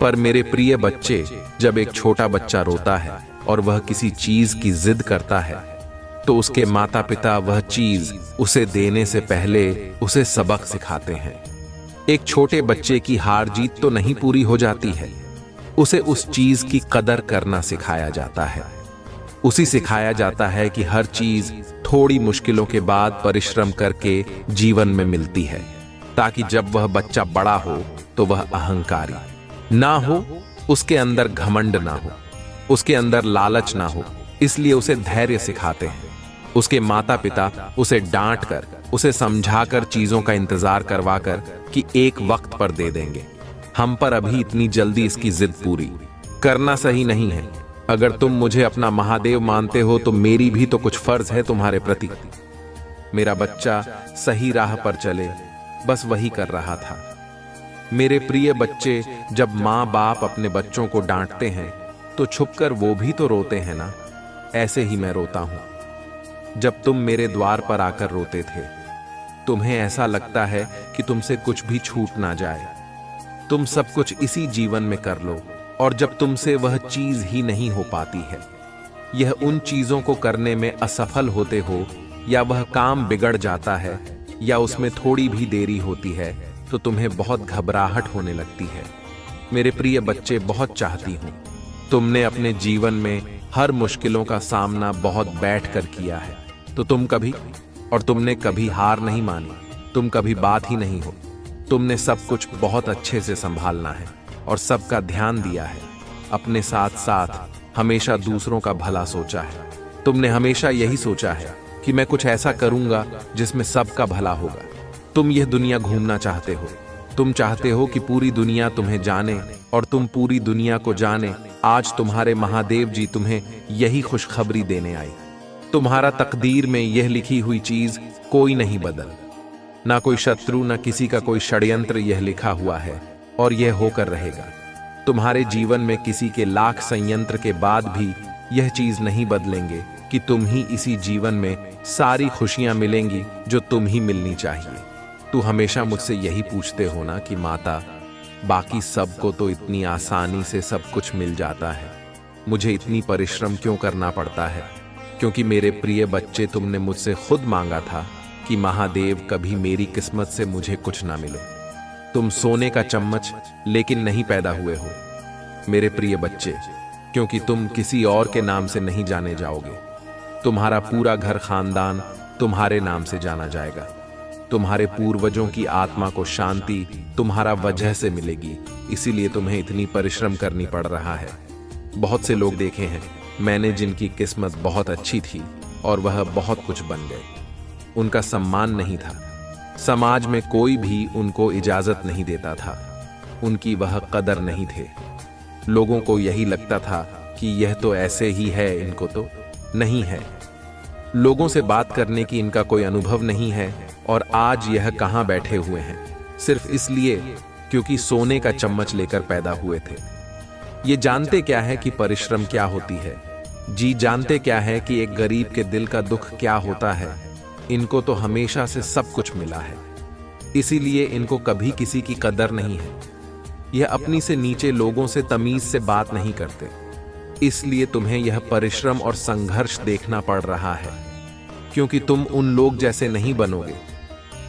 पर मेरे प्रिय बच्चे, जब एक छोटा बच्चा रोता है और वह किसी चीज की जिद करता है, तो उसके माता पिता वह चीज उसे देने से पहले उसे सबक सिखाते हैं। एक छोटे बच्चे की हार जीत तो नहीं पूरी हो जाती है, उसे उस चीज की कदर करना सिखाया जाता है। उसी सिखाया जाता है कि हर चीज थोड़ी मुश्किलों के बाद परिश्रम करके जीवन में मिलती है, ताकि जब वह बच्चा बड़ा हो तो वह अहंकारी ना हो, उसके अंदर घमंड ना हो, उसके अंदर लालच ना हो। इसलिए उसे धैर्य सिखाते हैं। उसके माता पिता उसे डांट कर, उसे समझाकर, चीजों का इंतजार करवाकर कि एक वक्त पर दे देंगे। हम पर अभी इतनी जल्दी इसकी जिद पूरी करना सही नहीं है। अगर तुम मुझे अपना महादेव मानते हो तो मेरी भी तो कुछ फर्ज है तुम्हारे प्रति। मेरा बच्चा सही राह पर चले, बस वही कर रहा था। मेरे प्रिय बच्चे, जब माँ बाप अपने बच्चों को डांटते हैं तो छुपकर वो भी तो रोते हैं ना। ऐसे ही मैं रोता हूं। जब तुम मेरे द्वार पर आकर रोते थे, तुम्हें ऐसा लगता है कि तुमसे कुछ भी छूट ना जाए, तुम सब कुछ इसी जीवन में कर लो, और जब तुमसे वह चीज ही नहीं हो पाती है, यह उन चीजों को करने में असफल होते हो, या वह काम बिगड़ जाता है, या उसमें थोड़ी भी देरी होती है, तो तुम्हें बहुत घबराहट होने लगती है। मेरे प्रिय बच्चे, बहुत चाहती हूं। तुमने अपने जीवन में हर मुश्किलों का सामना बहुत बैठकर किया है, तो तुमने कभी हार नहीं मानी, तुम कभी बात ही नहीं हो। तुमने सब कुछ बहुत अच्छे से संभालना है और सबका ध्यान दिया है। अपने साथ साथ हमेशा दूसरों का भला सोचा है। तुमने हमेशा यही सोचा है कि मैं कुछ ऐसा करूंगा जिसमें सबका भला होगा। तुम यह दुनिया घूमना चाहते हो। तुम चाहते हो कि पूरी दुनिया तुम्हें जाने और तुम पूरी दुनिया को जाने। आज तुम्हारे महादेव जी तुम्हें यही खुशखबरी देने आई। तुम्हारा तकदीर में यह लिखी हुई चीज कोई नहीं बदल, ना कोई शत्रु, ना किसी का कोई षड्यंत्र, यह लिखा हुआ है और यह होकर रहेगा। तुम्हारे जीवन में किसी के लाख संयंत्र के बाद भी यह चीज नहीं बदलेंगे कि तुम ही इसी जीवन में सारी खुशियां मिलेंगी जो तुम ही मिलनी चाहिए। तू हमेशा मुझसे यही पूछते हो ना कि माता, बाकी सबको तो इतनी आसानी से सब कुछ मिल जाता है, मुझे इतनी परिश्रम क्यों करना पड़ता है? क्योंकि मेरे प्रिय बच्चे, तुमने मुझसे खुद मांगा था कि महादेव, कभी मेरी किस्मत से मुझे कुछ ना मिले। तुम सोने का चम्मच लेकिन नहीं पैदा हुए हो मेरे प्रिय बच्चे, क्योंकि तुम किसी और के नाम से नहीं जाने जाओगे। तुम्हारा पूरा घर खानदान तुम्हारे नाम से जाना जाएगा। तुम्हारे पूर्वजों की आत्मा को शांति तुम्हारा वजह से मिलेगी, इसीलिए तुम्हें इतनी परिश्रम करनी पड़ रहा है। बहुत से लोग देखे हैं मैंने जिनकी किस्मत बहुत अच्छी थी और वह बहुत कुछ बन गए। उनका सम्मान नहीं था, समाज में कोई भी उनको इजाजत नहीं देता था, उनकी वह कदर नहीं थे। लोगों को यही लगता था कि यह तो ऐसे ही है, इनको तो नहीं है। लोगों से बात करने की इनका कोई अनुभव नहीं है और आज यह कहां बैठे हुए हैं, सिर्फ इसलिए क्योंकि सोने का चम्मच लेकर पैदा हुए थे। ये जानते क्या है कि परिश्रम क्या होती है? जी जानते क्या है कि एक गरीब के दिल का दुख क्या होता है? इनको तो हमेशा से सब कुछ मिला है, इसीलिए इनको कभी किसी की कदर नहीं है। यह अपनी से नीचे लोगों से तमीज से बात नहीं करते, इसलिए तुम्हें यह परिश्रम और संघर्ष देखना पड़ रहा है, क्योंकि तुम उन लोग जैसे नहीं बनोगे।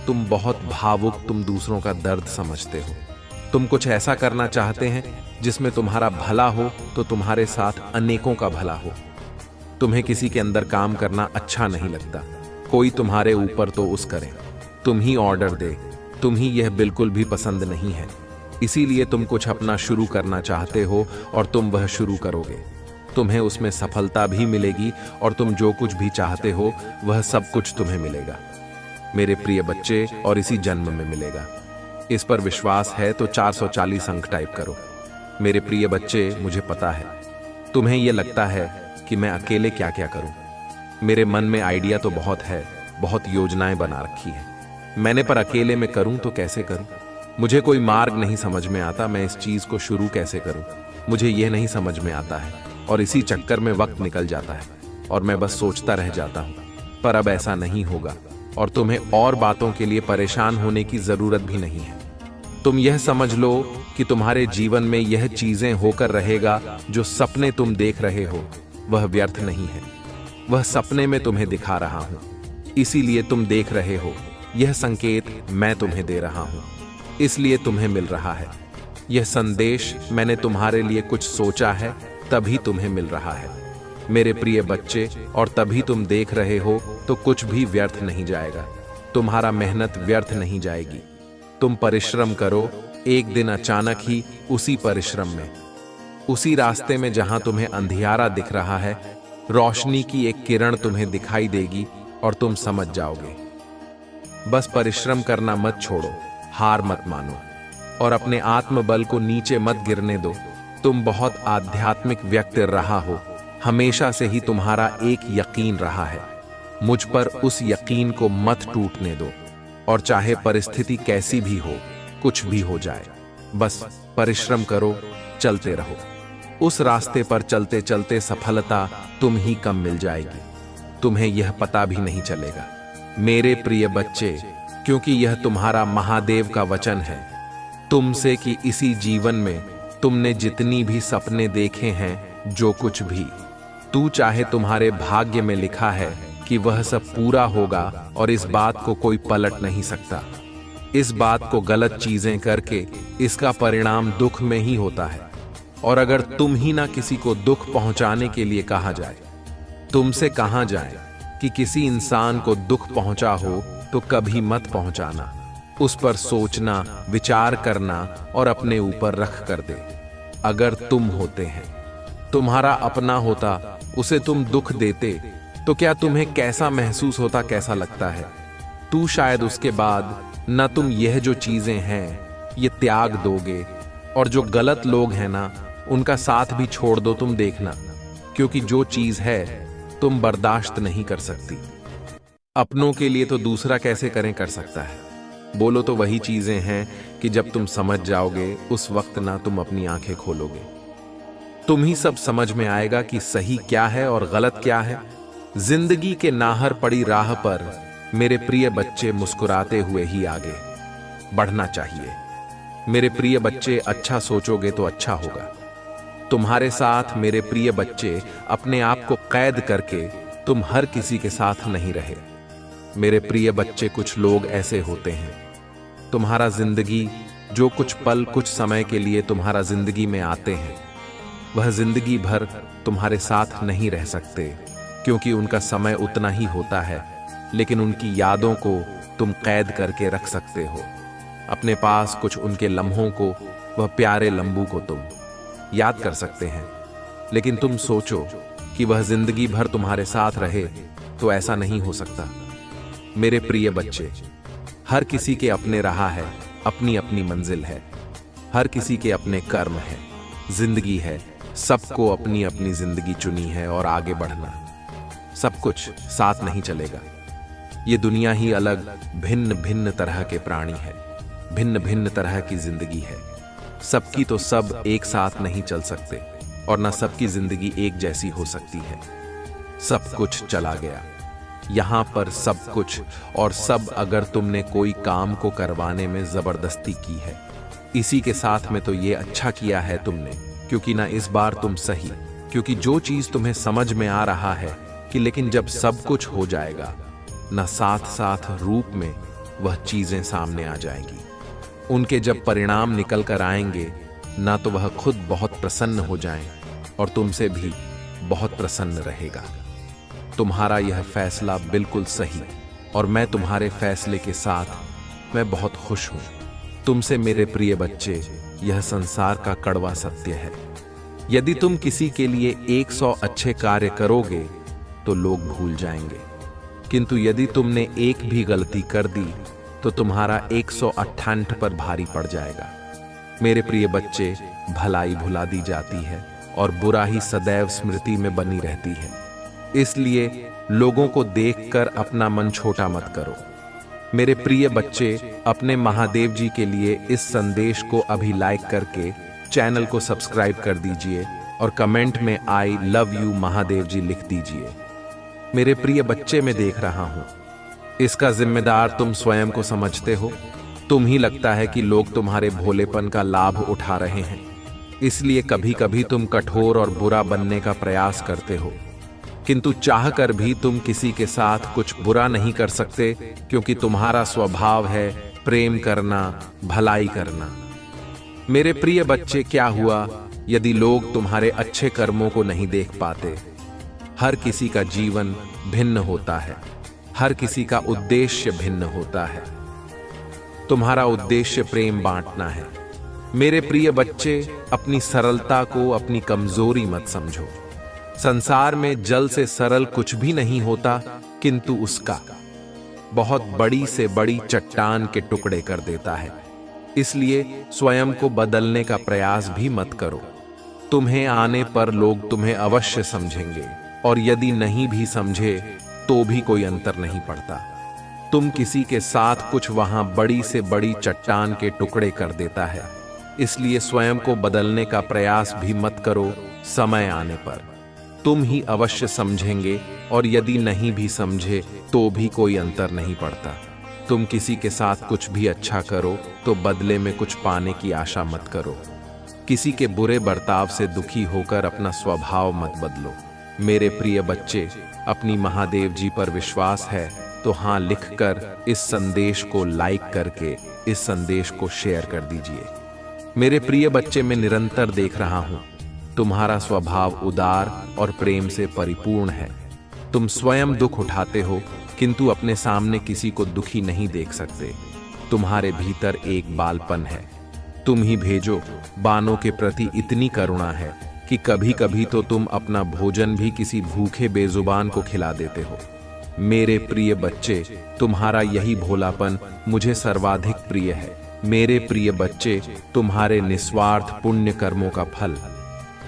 तुम बहुत भावुक, तुम दूसरों का दर्द समझते हो। तुम कुछ ऐसा करना चाहते हैं जिसमें तुम्हारा भला हो तो तुम्हारे साथ अनेकों का भला हो। तुम्हें किसी के अंदर काम करना अच्छा नहीं लगता, कोई तुम्हारे ऊपर तो उस करे, तुम ही ऑर्डर दे, तुम ही यह बिल्कुल भी पसंद नहीं है। इसीलिए तुम कुछ अपना शुरू करना चाहते हो और तुम वह शुरू करोगे। तुम्हें उसमें सफलता भी मिलेगी और तुम जो कुछ भी चाहते हो वह सब कुछ तुम्हें मिलेगा मेरे प्रिय बच्चे, और इसी जन्म में मिलेगा। इस पर विश्वास है तो 440 अंक टाइप करो। मेरे प्रिय बच्चे, मुझे पता है तुम्हें यह लगता है कि मैं अकेले क्या क्या करूं। मेरे मन में आइडिया तो बहुत है, बहुत योजनाएं बना रखी है मैंने, पर अकेले में करूं तो कैसे करूं। मुझे कोई मार्ग नहीं समझ में आता, मैं इस चीज को शुरू कैसे करूं, मुझे यह नहीं समझ में आता है। और इसी चक्कर में वक्त निकल जाता है और मैं बस सोचता रह जाता हूं। पर अब ऐसा नहीं होगा और तुम्हें और बातों के लिए परेशान होने की जरूरत भी नहीं है। तुम यह समझ लो कि तुम्हारे जीवन में यह चीजें होकर रहेगा जो सपने तुम देख रहे हो वह व्यर्थ नहीं है। वह सपने में तुम्हें दिखा रहा हूं, इसीलिए तुम देख रहे हो। यह संकेत मैं तुम्हें दे रहा हूं, इसलिए तुम्हें मिल रहा है। यह संदेश मैंने तुम्हारे लिए कुछ सोचा है, तभी तुम्हें मिल रहा है मेरे प्रिय बच्चे। और तभी तुम देख रहे हो तो कुछ भी व्यर्थ नहीं जाएगा, तुम्हारा मेहनत व्यर्थ नहीं जाएगी। तुम परिश्रम करो, एक दिन अचानक ही उसी परिश्रम में, उसी रास्ते में जहां तुम्हें अंधियारा दिख रहा है, रोशनी की एक किरण तुम्हें दिखाई देगी और तुम समझ जाओगे। बस परिश्रम करना मत छोड़ो, हार मत मानो और अपने आत्मबल को नीचे मत गिरने दो। तुम बहुत आध्यात्मिक व्यक्ति रहा हो, हमेशा से ही तुम्हारा एक यकीन रहा है। मुझ पर उस यकीन को मत टूटने दो और चाहे परिस्थिति कैसी भी हो, कुछ भी हो जाए, बस परिश्रम करो, चलते रहो। उस रास्ते पर चलते चलते सफलता तुम ही कम मिल जाएगी, तुम्हें यह पता भी नहीं चलेगा मेरे प्रिय बच्चे, क्योंकि यह तुम्हारा महादेव का वचन है तुमसे कि इसी जीवन में तुमने जितनी भी सपने देखे हैं, जो कुछ भी तू चाहे, तुम्हारे भाग्य में लिखा है कि वह सब पूरा होगा और इस बात को कोई पलट नहीं सकता। इस बात को गलत चीजें करके इसका परिणाम दुख में ही होता है। और अगर तुम ही ना किसी को दुख पहुंचाने के लिए कहा जाए, तुमसे कहा जाए कि किसी इंसान को दुख पहुंचा हो तो कभी मत पहुंचाना, उस पर सोचना, विचार करना और अपने ऊपर रख कर दे। अगर तुम होते हैं, तुम्हारा अपना होता, उसे तुम दुख देते तो क्या तुम्हें कैसा महसूस होता, कैसा लगता है। तू शायद उसके बाद न तुम यह जो चीजें हैं ये त्याग दोगे, और जो गलत लोग हैं ना उनका साथ भी छोड़ दो। तुम देखना, क्योंकि जो चीज है तुम बर्दाश्त नहीं कर सकती, अपनों के लिए तो दूसरा कैसे कर सकता है। बोलो तो वही चीजें हैं कि जब तुम समझ जाओगे उस वक्त ना तुम अपनी आंखें खोलोगे, तुम ही सब समझ में आएगा कि सही क्या है और गलत क्या है। जिंदगी के नाहर पड़ी राह पर मेरे प्रिय बच्चे मुस्कुराते हुए ही आगे बढ़ना चाहिए मेरे प्रिय बच्चे। अच्छा सोचोगे तो अच्छा होगा तुम्हारे साथ मेरे प्रिय बच्चे। अपने आप को कैद करके तुम हर किसी के साथ नहीं रहे मेरे प्रिय बच्चे। कुछ लोग ऐसे होते हैं, तुम्हारा जिंदगी जो कुछ पल कुछ समय के लिए तुम्हारा जिंदगी में आते हैं, वह जिंदगी भर तुम्हारे साथ नहीं रह सकते, क्योंकि उनका समय उतना ही होता है। लेकिन उनकी यादों को तुम कैद करके रख सकते हो अपने पास। कुछ उनके लम्हों को, वह प्यारे लम्बू को तुम याद कर सकते हैं। लेकिन तुम सोचो कि वह जिंदगी भर तुम्हारे साथ रहे, तो ऐसा नहीं हो सकता मेरे प्रिय बच्चे। हर किसी के अपने राह है, अपनी अपनी मंजिल है, हर किसी के अपने कर्म है, जिंदगी है। सबको अपनी अपनी जिंदगी चुनी है और आगे बढ़ना। सब कुछ साथ नहीं चलेगा, ये दुनिया ही अलग भिन्न भिन्न तरह के प्राणी है, भिन्न भिन्न तरह की जिंदगी है। सबकी तो सब एक साथ नहीं चल सकते और न सबकी जिंदगी एक जैसी हो सकती है। सब कुछ चला गया यहां पर, सब कुछ और सब। अगर तुमने कोई काम को करवाने में जबरदस्ती की है, इसी के साथ में तो ये अच्छा किया है तुमने, क्योंकि ना इस बार तुम सही, क्योंकि जो चीज तुम्हें समझ में आ रहा है कि लेकिन जब सब कुछ हो जाएगा, ना साथ साथ रूप में वह चीजें सामने आ जाएंगी। उनके जब परिणाम निकल कर आएंगे ना तो वह खुद बहुत प्रसन्न हो जाएं और तुमसे भी बहुत प्रसन्न रहेगा। तुम्हारा यह फैसला बिल्कुल सही और मैं तुम्हारे फैसले के साथ मैं बहुत खुश हूं। तुमसे मेरे प्रिय बच्चे, यह संसार का कड़वा सत्य है। यदि तुम किसी के लिए 100 अच्छे कार्य करोगे तो लोग भूल जाएंगे, किंतु यदि तुमने एक भी गलती कर दी तो तुम्हारा 168 पर भारी पड़ जाएगा। मेरे प्रिय बच्चे, भलाई भुला दी जाती है और बुराई सदैव स्मृति में बनी रहती है। इसलिए लोगों को देखकर अपना मन छोटा मत करो। मेरे प्रिय बच्चे, अपने महादेव जी के लिए इस संदेश को अभी लाइक करके चैनल को सब्सक्राइब कर दीजिए और कमेंट में आई लव यू महादेव जी लिख दीजिए। मेरे प्रिय बच्चे, मैं देख रहा हूं, इसका जिम्मेदार तुम स्वयं को समझते हो। तुम ही लगता है कि लोग तुम्हारे भोलेपन का लाभ उठा रहे हैं, इसलिए कभी कभी तुम कठोर और बुरा बनने का प्रयास करते हो, किंतु चाहकर भी तुम किसी के साथ कुछ बुरा नहीं कर सकते, क्योंकि तुम्हारा स्वभाव है प्रेम करना, भलाई करना। मेरे प्रिय बच्चे, क्या हुआ यदि लोग तुम्हारे अच्छे कर्मों को नहीं देख पाते? हर किसी का जीवन भिन्न होता है, हर किसी का उद्देश्य भिन्न होता है। तुम्हारा उद्देश्य प्रेम बांटना है। मेरे प्रिय बच्चे, अपनी सरलता को अपनी कमजोरी मत समझो। संसार में जल से सरल कुछ भी नहीं होता, किंतु उसका बहुत बड़ी से बड़ी चट्टान के टुकड़े कर देता है। इसलिए स्वयं को बदलने का प्रयास भी मत करो। तुम्हें आने पर लोग तुम्हें अवश्य समझेंगे, और यदि नहीं भी समझे तो भी कोई अंतर नहीं पड़ता। तुम किसी के साथ कुछ वहां बड़ी से बड़ी चट्टान के टुकड़े कर देता है, इसलिए स्वयं को बदलने का प्रयास भी मत करो। समय आने पर तुम ही अवश्य समझेंगे, और यदि नहीं भी समझे तो भी कोई अंतर नहीं पड़ता। तुम किसी के साथ कुछ भी अच्छा करो तो बदले में कुछ पाने की आशा मत करो। किसी के बुरे बर्ताव से दुखी होकर अपना स्वभाव मत बदलो। मेरे प्रिय बच्चे, अपनी महादेव जी पर विश्वास है तो हाँ लिखकर इस संदेश को लाइक करके इस संदेश को शेयर कर दीजिए। मेरे प्रिय बच्चे, मैं निरंतर देख रहा हूं, तुम्हारा स्वभाव उदार और प्रेम से परिपूर्ण है। तुम स्वयं दुख उठाते हो, किंतु अपने सामने किसी को दुखी नहीं देख सकते। तुम्हारे भीतर एक बालपन है। तुम ही भेजो, बानों के प्रति इतनी करुणा है कि कभी कभी तो तुम अपना भोजन भी किसी भूखे बेजुबान को खिला देते हो। मेरे प्रिय बच्चे, तुम्हारा यही भोलापन मुझे सर्वाधिक प्रिय है। मेरे प्रिय बच्चे, तुम्हारे निस्वार्थ पुण्य कर्मों का फल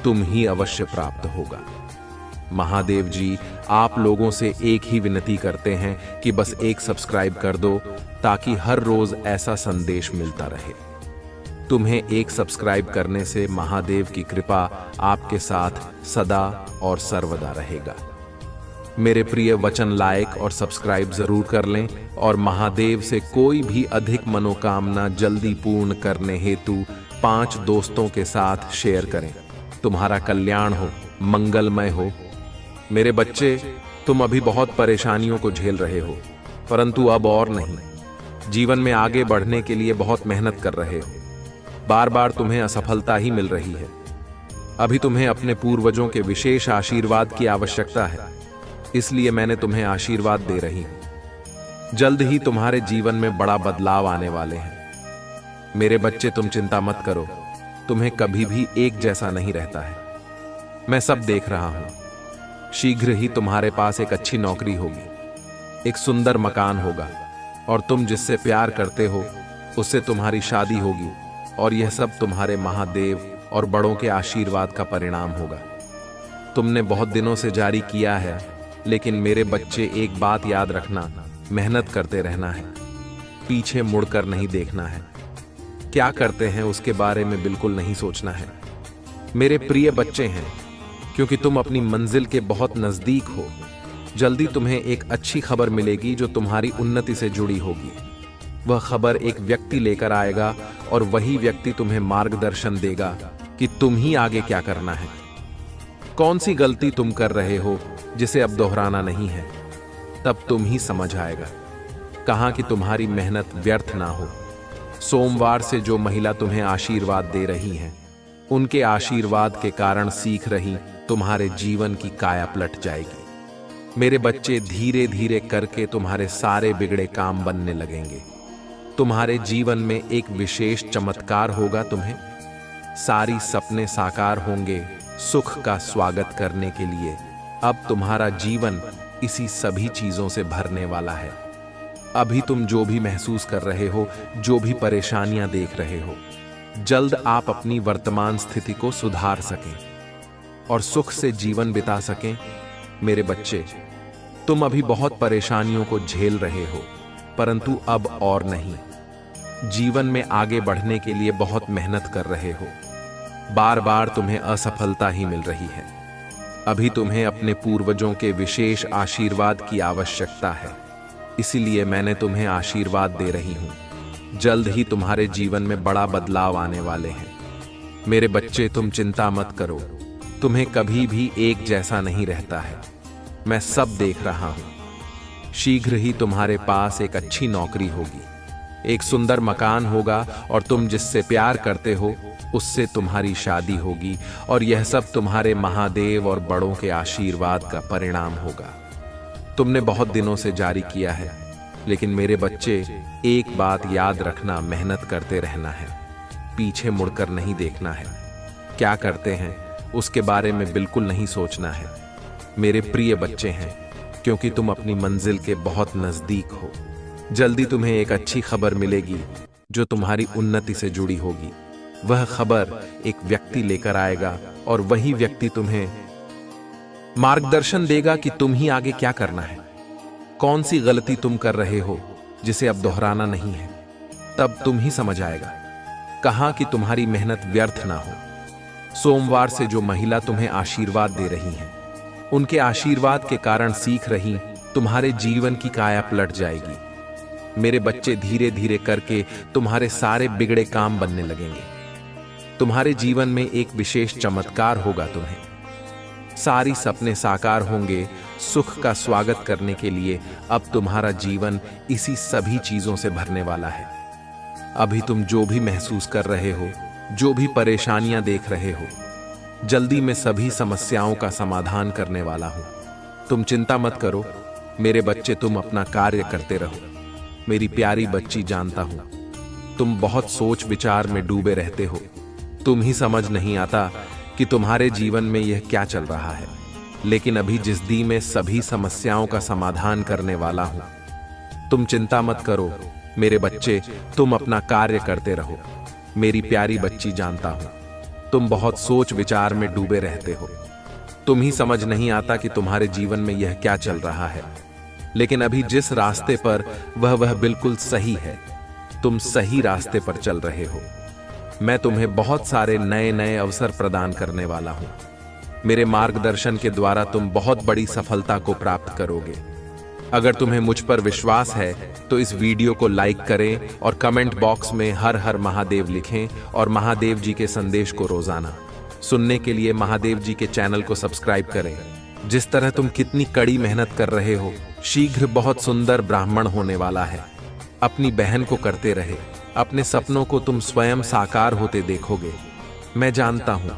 तुम ही अवश्य प्राप्त होगा। महादेव जी आप लोगों से एक ही विनती करते हैं कि बस एक सब्सक्राइब कर दो, ताकि हर रोज ऐसा संदेश मिलता रहे। तुम्हें एक सब्सक्राइब करने से महादेव की कृपा आपके साथ सदा और सर्वदा रहेगा। मेरे प्रिय वचन लाइक और सब्सक्राइब जरूर कर लें, और महादेव से कोई भी अधिक मनोकामना जल्दी पूर्ण करने हेतु 5 दोस्तों के साथ शेयर करें। तुम्हारा कल्याण हो, मंगलमय हो। मेरे बच्चे, तुम अभी बहुत परेशानियों को झेल रहे हो, परंतु अब और नहीं। जीवन में आगे बढ़ने के लिए बहुत मेहनत कर रहे हो, बार बार तुम्हें असफलता ही मिल रही है। अभी तुम्हें अपने पूर्वजों के विशेष आशीर्वाद की आवश्यकता है, इसलिए मैंने तुम्हें आशीर्वाद दे रही हूं। जल्द ही तुम्हारे जीवन में बड़ा बदलाव आने वाले हैं। मेरे बच्चे, तुम चिंता मत करो, तुम्हें कभी भी एक जैसा नहीं रहता है। मैं सब देख रहा हूं। शीघ्र ही तुम्हारे पास एक अच्छी नौकरी होगी, एक सुंदर मकान होगा, और तुम जिससे प्यार करते हो उससे तुम्हारी शादी होगी, और यह सब तुम्हारे महादेव और बड़ों के आशीर्वाद का परिणाम होगा। तुमने बहुत दिनों से जारी किया है, लेकिन मेरे बच्चे एक बात याद रखना, मेहनत करते रहना है, पीछे मुड़कर नहीं देखना है। क्या करते हैं उसके बारे में बिल्कुल नहीं सोचना है। मेरे प्रिय बच्चे हैं, क्योंकि तुम अपनी मंजिल के बहुत नजदीक हो। जल्दी तुम्हें एक अच्छी खबर मिलेगी जो तुम्हारी उन्नति से जुड़ी होगी। वह खबर एक व्यक्ति लेकर आएगा, और वही व्यक्ति तुम्हें मार्गदर्शन देगा कि तुम ही आगे क्या करना है। कौन सी गलती तुम कर रहे हो जिसे अब दोहराना नहीं है, तब तुम ही समझ आएगा। कहां कि तुम्हारी मेहनत व्यर्थ ना हो। सोमवार से जो महिला तुम्हें आशीर्वाद दे रही है, उनके आशीर्वाद के कारण सीख रही तुम्हारे जीवन की काया पलट जाएगी। मेरे बच्चे, धीरे धीरे करके तुम्हारे सारे बिगड़े काम बनने लगेंगे। तुम्हारे जीवन में एक विशेष चमत्कार होगा। तुम्हें सारी सपने साकार होंगे सुख का स्वागत करने के लिए। अब तुम्हारा जीवन इसी सभी चीजों से भरने वाला है। अभी तुम जो भी महसूस कर रहे हो, जो भी परेशानियां देख रहे हो, जल्द आप अपनी वर्तमान स्थिति को सुधार सकें और सुख से जीवन बिता सकें। मेरे बच्चे, तुम अभी बहुत परेशानियों को झेल रहे हो, परंतु अब और नहीं। जीवन में आगे बढ़ने के लिए बहुत मेहनत कर रहे हो, बार बार तुम्हें असफलता ही मिल रही है। अभी तुम्हें अपने पूर्वजों के विशेष आशीर्वाद की आवश्यकता है, इसीलिए मैंने तुम्हें आशीर्वाद दे रही हूं। जल्द ही तुम्हारे जीवन में बड़ा बदलाव आने वाले हैं। मेरे बच्चे, तुम चिंता मत करो, तुम्हें कभी भी एक जैसा नहीं रहता है। मैं सब देख रहा हूं। शीघ्र ही तुम्हारे पास एक अच्छी नौकरी होगी, एक सुंदर मकान होगा और तुम जिससे प्यार करते हो उससे तुम्हारी शादी होगी, और यह सब तुम्हारे महादेव और बड़ों के आशीर्वाद का परिणाम होगा। तुमने बहुत दिनों से जारी किया है, लेकिन मेरे बच्चे, एक बात याद रखना, मेहनत करते रहना है, पीछे मुड़कर नहीं देखना है। क्या करते हैं उसके बारे में बिल्कुल नहीं सोचना है। मेरे प्रिय बच्चे हैं, क्योंकि तुम अपनी मंजिल के बहुत नजदीक हो। जल्दी तुम्हें एक अच्छी खबर मिलेगी जो तुम्हारी उन्नति से जुड़ी होगी। वह खबर एक व्यक्ति लेकर आएगा और वही व्यक्ति तुम्हें मार्गदर्शन देगा कि तुम ही आगे क्या करना है, कौन सी गलती तुम कर रहे हो जिसे अब दोहराना नहीं है। तब तुम ही समझ आएगा कहां कि तुम्हारी मेहनत व्यर्थ ना हो। सोमवार से जो महिला तुम्हें आशीर्वाद दे रही है, उनके आशीर्वाद के कारण सीख रही तुम्हारे जीवन की काया पलट जाएगी। मेरे बच्चे, धीरे धीरे करके तुम्हारे सारे बिगड़े काम बनने लगेंगे। तुम्हारे जीवन में एक विशेष चमत्कार होगा। तुम्हें सारी सपने साकार होंगे सुख का स्वागत करने के लिए। अब तुम्हारा जीवन इसी सभी चीजों से भरने वाला है। अभी तुम जो भी महसूस कर रहे हो, जो भी परेशानियां देख रहे हो, जल्दी में सभी समस्याओं का समाधान करने वाला हूं। तुम चिंता मत करो मेरे बच्चे, तुम अपना कार्य करते रहो। मेरी प्यारी बच्ची, जानता हूं तुम बहुत सोच विचार में डूबे रहते हो। तुम ही समझ नहीं आता कि तुम्हारे जीवन में यह क्या चल रहा है, लेकिन अभी जिस दी में सभी समस्याओं का समाधान करने वाला हूं। तुम चिंता मत करो मेरे बच्चे, तुम अपना कार्य करते रहो। मेरी प्यारी बच्ची, जानता हूं तुम बहुत सोच विचार में डूबे रहते हो। तुम ही समझ नहीं आता कि तुम्हारे जीवन में यह क्या चल रहा है, लेकिन अभी जिस रास्ते पर वह बिल्कुल सही है। तुम सही रास्ते पर चल रहे हो। मैं तुम्हें बहुत सारे नए नए अवसर प्रदान करने वाला हूं। मेरे मार्गदर्शन के द्वारा तुम बहुत बड़ी सफलता को प्राप्त करोगे। अगर तुम्हें मुझ पर विश्वास है तो इस वीडियो को लाइक करें और कमेंट बॉक्स में हर हर महादेव लिखें, और महादेव जी के संदेश को रोजाना सुनने के लिए महादेव जी के चैनल को सब्सक्राइब करें। जिस तरह तुम कितनी कड़ी मेहनत कर रहे हो, शीघ्र बहुत सुंदर ब्राह्मण होने वाला है। अपनी बहन को करते रहे, अपने सपनों को तुम स्वयं साकार होते देखोगे। मैं जानता हूं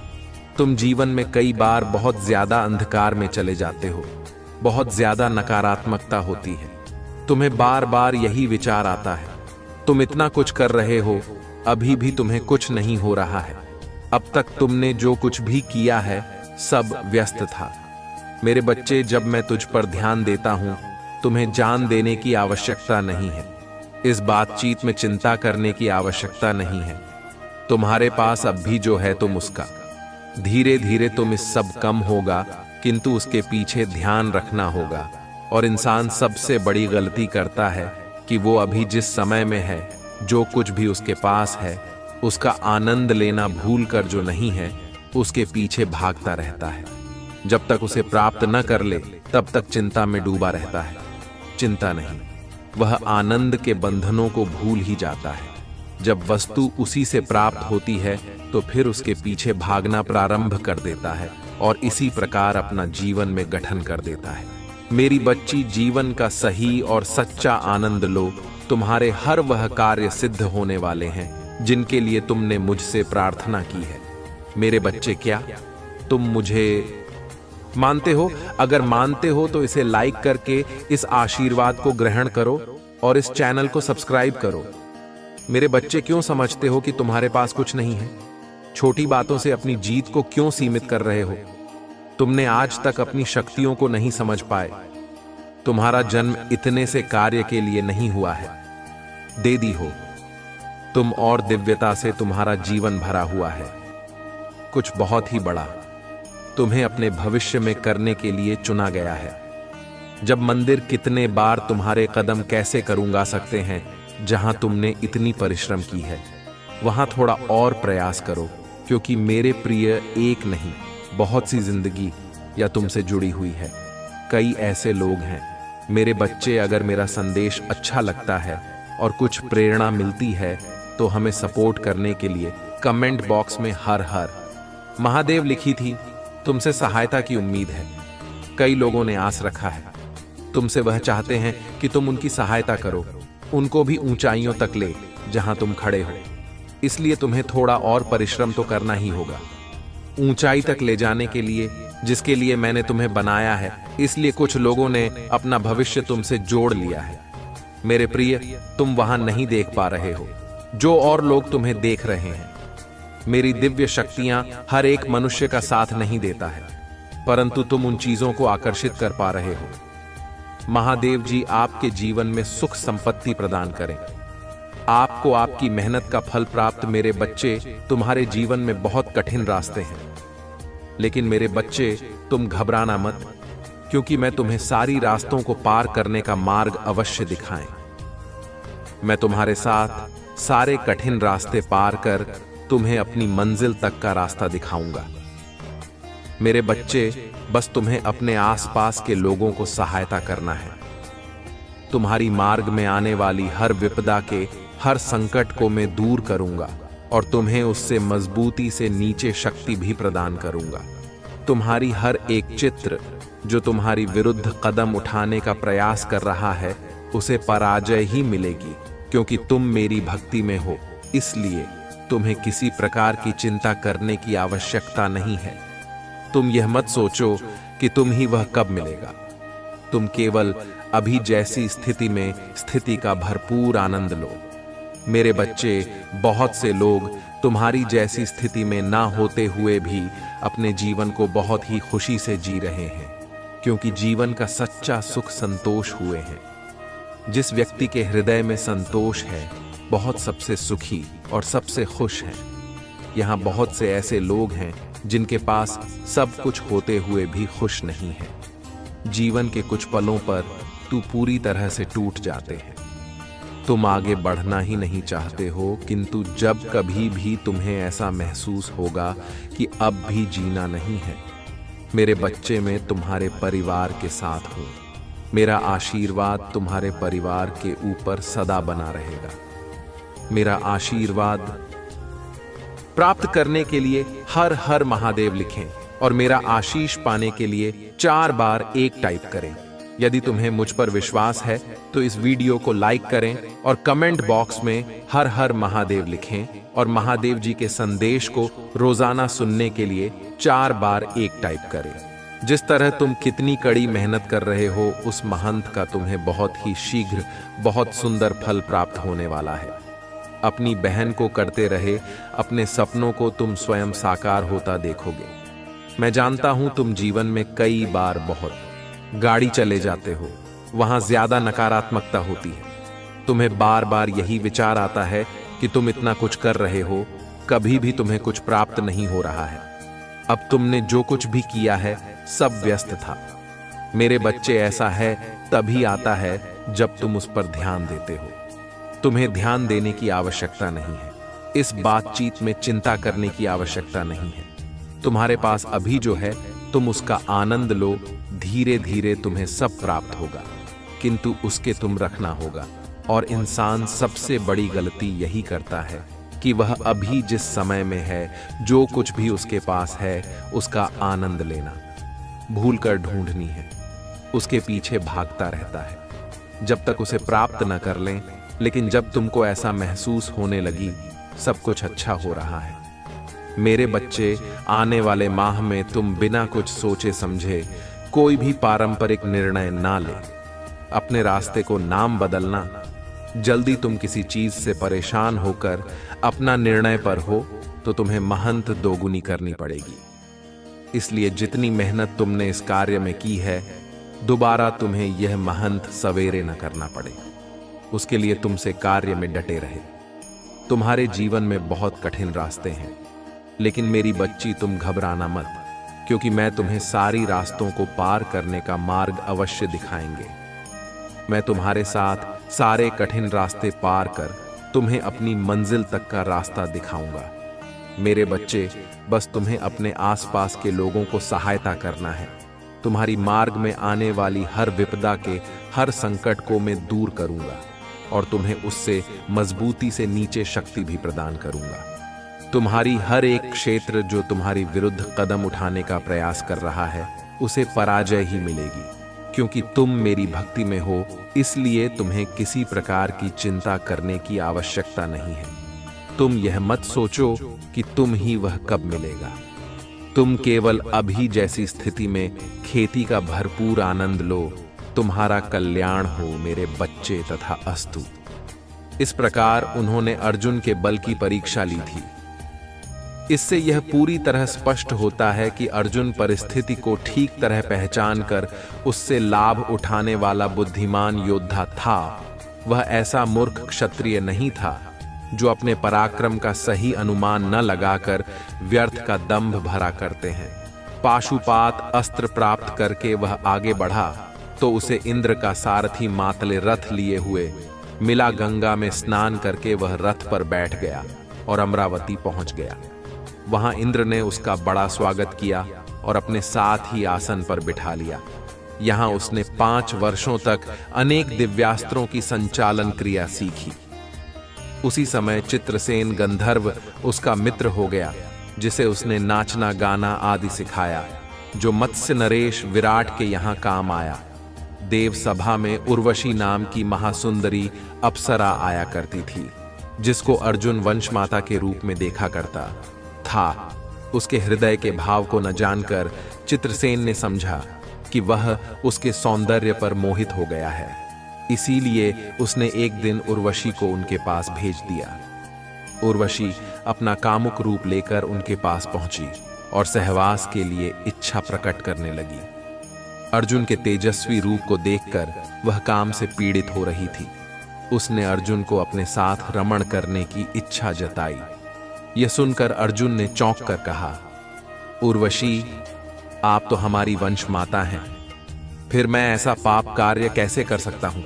तुम जीवन में कई बार बहुत ज्यादा अंधकार में चले जाते हो, बहुत ज्यादा नकारात्मकता होती है, तुम्हें बार बार यही विचार आता है। तुम इतना कुछ कर रहे हो, अभी भी तुम्हें कुछ नहीं हो रहा है। अब तक तुमने जो कुछ भी किया है सब व्यस्त था। मेरे बच्चे, जब मैं तुझ पर ध्यान देता हूं, तुम्हें जान देने की आवश्यकता नहीं है। इस बातचीत में चिंता करने की आवश्यकता नहीं है। तुम्हारे पास अब भी जो है तुम उसका। धीरे धीरे तुम इस सब कम होगा, किंतु उसके पीछे ध्यान रखना होगा। और इंसान सबसे बड़ी गलती करता है कि वो अभी जिस समय में है, जो कुछ भी उसके पास है, उसका आनंद लेना भूलकर जो नहीं है, उसके पीछे भागता रहता है। जब तक उसे प्राप्त न कर ले, तब तक चिंता में डूबा रहता है। चिंता नहीं, वह आनंद के बंधनों को भूल ही जाता है। जब वस्तु उसी से प्राप्त होती है तो फिर उसके पीछे भागना प्रारंभ कर देता है और इसी प्रकार अपना जीवन में गठन कर देता है। मेरी बच्ची, जीवन का सही और सच्चा आनंद लो, तुम्हारे हर वह कार्य सिद्ध होने वाले हैं जिनके लिए तुमने मुझसे प्रार्थना की है। मेरे बच्चे, क्या तुम मुझे मानते हो? अगर मानते हो तो इसे लाइक करके इस आशीर्वाद को ग्रहण करो और इस चैनल को सब्सक्राइब करो। मेरे बच्चे, क्यों समझते हो कि तुम्हारे पास कुछ नहीं है? छोटी बातों से अपनी जीत को क्यों सीमित कर रहे हो? तुमने आज तक अपनी शक्तियों को नहीं समझ पाए। तुम्हारा जन्म इतने से कार्य के लिए नहीं हुआ है। देदी हो तुम और दिव्यता से तुम्हारा जीवन भरा हुआ है, कुछ बहुत ही बड़ा तुम्हें अपने भविष्य में करने के लिए चुना गया है। जब मंदिर कितने बार तुम्हारे कदम कैसे करूंगा सकते हैं जहां तुमने इतनी परिश्रम की है, वहां थोड़ा और प्रयास करो, क्योंकि मेरे प्रिय एक नहीं बहुत सी जिंदगी या तुमसे जुड़ी हुई है। कई ऐसे लोग हैं मेरे बच्चे। अगर मेरा संदेश अच्छा लगता है और कुछ प्रेरणा मिलती है तो हमें सपोर्ट करने के लिए कमेंट बॉक्स में हर हर महादेव लिखी थी। तुमसे सहायता की उम्मीद है। कई लोगों ने आस रखा है तुमसे, वह चाहते हैं कि तुम उनकी सहायता करो, उनको भी ऊंचाइयों तक ले जहां तुम खड़े हो। इसलिए तुम्हें थोड़ा और परिश्रम तो करना ही होगा ऊंचाई तक ले जाने के लिए जिसके लिए मैंने तुम्हें बनाया है। इसलिए कुछ लोगों ने अपना भविष्य तुमसे जोड़ लिया है। मेरे प्रिय, तुम वहां नहीं देख पा रहे हो जो और लोग तुम्हें देख रहे हैं। मेरी दिव्य शक्तियां हर एक मनुष्य का साथ नहीं देता है, परंतु तुम उन चीजों को आकर्षित कर पा रहे हो। महादेव जी आपके जीवन में सुख संपत्ति प्रदान करें। आपको आपकी मेहनत का फल प्राप्त। मेरे बच्चे, तुम्हारे जीवन में बहुत कठिन रास्ते हैं, लेकिन मेरे बच्चे तुम घबराना मत, क्योंकि मैं तुम्हें सारी रास्तों को पार करने का मार्ग अवश्य दिखाएं। मैं तुम्हारे साथ सारे कठिन रास्ते पार कर तुम्हें अपनी मंजिल तक का रास्ता दिखाऊंगा। मेरे बच्चे, बस तुम्हें अपने आसपास के लोगों को सहायता करना है। तुम्हारी मार्ग में आने वाली हर विपदा के हर संकट को मैं दूर करूंगा और तुम्हें उससे मजबूती से नीचे शक्ति भी प्रदान करूंगा। तुम्हारी हर एक चित्र जो तुम्हारी विरुद्ध कदम उठाने का प्रयास कर रहा है, उसे पराजय ही मिलेगी, क्योंकि तुम मेरी भक्ति में हो। इसलिए तुम्हें किसी प्रकार की चिंता करने की आवश्यकता नहीं है। तुम यह मत सोचो कि तुम ही वह कब मिलेगा। तुम केवल अभी जैसी स्थिति में स्थिति का भरपूर आनंद लो। मेरे बच्चे, बहुत से लोग तुम्हारी जैसी स्थिति में ना होते हुए भी अपने जीवन को बहुत ही खुशी से जी रहे हैं, क्योंकि जीवन का सच्चा सुख संतोष हुए हैं। जिस व्यक्ति के हृदय में संतोष है, बहुत सबसे सुखी और सबसे खुश है। यहाँ बहुत से ऐसे लोग हैं जिनके पास सब कुछ होते हुए भी खुश नहीं है। जीवन के कुछ पलों पर तू पूरी तरह से टूट जाते हैं। तुम आगे बढ़ना ही नहीं चाहते हो, किंतु जब कभी भी तुम्हें ऐसा महसूस होगा कि अब भी जीना नहीं है, मेरे बच्चे, मैं तुम्हारे परिवार के साथ हूं। मेरा आशीर्वाद तुम्हारे परिवार के ऊपर सदा बना रहेगा। मेरा आशीर्वाद प्राप्त करने के लिए हर हर महादेव लिखें और मेरा आशीष पाने के लिए 4 बार 1 टाइप करें। यदि तुम्हें मुझ पर विश्वास है तो इस वीडियो को लाइक करें और कमेंट बॉक्स में हर हर महादेव लिखें और महादेव जी के संदेश को रोजाना सुनने के लिए 4 बार 1 टाइप करें। जिस तरह तुम कितनी कड़ी मेहनत कर रहे हो, उस महंत का तुम्हें बहुत ही शीघ्र बहुत सुंदर फल प्राप्त होने वाला है। अपनी बहन को करते रहे अपने सपनों को तुम स्वयं साकार होता देखोगे। मैं जानता हूं तुम जीवन में कई बार बहुत गाड़ी चले जाते हो, वहां ज्यादा नकारात्मकता होती है। तुम्हें बार बार यही विचार आता है कि तुम इतना कुछ कर रहे हो, कभी भी तुम्हें कुछ प्राप्त नहीं हो रहा है। अब तुमने जो कुछ भी किया है सब व्यस्त था। मेरे बच्चे, ऐसा है तभी आता है जब तुम उस पर ध्यान देते हो। तुम्हें ध्यान देने की आवश्यकता नहीं है। इस बातचीत में चिंता करने की आवश्यकता नहीं है। तुम्हारे पास अभी जो है तुम उसका आनंद लो। धीरे धीरे तुम्हें सब प्राप्त होगा, किंतु उसके तुम रखना होगा। और इंसान सबसे बड़ी गलती यही करता है कि वह अभी जिस समय में है, जो कुछ भी उसके पास है, उसका आनंद लेना भूल कर ढूंढनी है, उसके पीछे भागता रहता है। जब तक उसे प्राप्त न कर लें लेकिन जब तुमको ऐसा महसूस होने लगी सब कुछ अच्छा हो रहा है। मेरे बच्चे, आने वाले माह में तुम बिना कुछ सोचे समझे कोई भी पारंपरिक निर्णय ना ले। अपने रास्ते को नाम बदलना। जल्दी तुम किसी चीज से परेशान होकर अपना निर्णय पर हो तो तुम्हें महंत दोगुनी करनी पड़ेगी। इसलिए जितनी मेहनत तुमने इस कार्य में की है, दोबारा तुम्हें यह महंत सवेरे न करना पड़े। उसके लिए तुमसे कार्य में डटे रहे। तुम्हारे जीवन में बहुत कठिन रास्ते हैं, लेकिन मेरी बच्ची तुम घबराना मत, क्योंकि मैं तुम्हें सारी रास्तों को पार करने का मार्ग अवश्य दिखाएंगे। मैं तुम्हारे साथ सारे कठिन रास्ते पार कर तुम्हें अपनी मंजिल तक का रास्ता दिखाऊंगा। मेरे बच्चे, बस तुम्हें अपने आसपास के लोगों को सहायता करना है। तुम्हारी मार्ग में आने वाली हर विपदा के हर संकट को मैं दूर करूंगा और तुम्हें उससे मजबूती से नीचे शक्ति भी प्रदान करूंगा। तुम्हारी हर एक क्षेत्र जो तुम्हारी विरुद्ध कदम उठाने का प्रयास कर रहा है, उसे पराजय ही मिलेगी, क्योंकि तुम मेरी भक्ति में हो। इसलिए तुम्हें किसी प्रकार की चिंता करने की आवश्यकता नहीं है। तुम यह मत सोचो कि तुम ही वह कब मिलेगा। तुम केवल अभी जैसी स्थिति में खेती का भरपूर आनंद लो। तुम्हारा कल्याण हो मेरे बच्चे तथा अस्तु। इस प्रकार उन्होंने अर्जुन के बल की परीक्षा ली थी। इससे यह पूरी तरह स्पष्ट होता है कि अर्जुन परिस्थिति को ठीक तरह पहचान कर उससे लाभ उठाने वाला बुद्धिमान योद्धा था। वह ऐसा मूर्ख क्षत्रिय नहीं था जो अपने पराक्रम का सही अनुमान न लगाकर व्यर्थ का दंभ भरा करते हैं। पाशुपात अस्त्र प्राप्त करके वह आगे बढ़ा तो उसे इंद्र का सारथी मातले रथ लिए हुए मिला। गंगा में स्नान करके वह रथ पर बैठ गया और अमरावती पहुंच गया। वहां इंद्र ने उसका बड़ा स्वागत किया और अपने साथ ही आसन पर बिठा लिया। यहां उसने 5 वर्षों तक अनेक दिव्यास्त्रों की संचालन क्रिया सीखी। उसी समय चित्रसेन गंधर्व उसका मित्र हो गया, जिसे उसने नाचना गाना आदि सिखाया, जो मत्स्य नरेश विराट के यहाँ काम आया। देव सभा में उर्वशी नाम की महासुंदरी अप्सरा आया करती थी, जिसको अर्जुन वंशमाता के रूप में देखा करता था। उसके हृदय के भाव को न जानकर चित्रसेन ने समझा कि वह उसके सौंदर्य पर मोहित हो गया है। इसीलिए उसने एक दिन उर्वशी को उनके पास भेज दिया। उर्वशी अपना कामुक रूप लेकर उनके पास पहुंची और सहवास के लिए इच्छा प्रकट करने लगी। अर्जुन के तेजस्वी रूप को देखकर वह काम से पीड़ित हो रही थी। उसने अर्जुन को अपने साथ रमण करने की इच्छा जताई। यह सुनकर अर्जुन ने चौंक कर कहा, उर्वशी, आप तो हमारी वंश माता हैं, फिर मैं ऐसा पाप कार्य कैसे कर सकता हूं?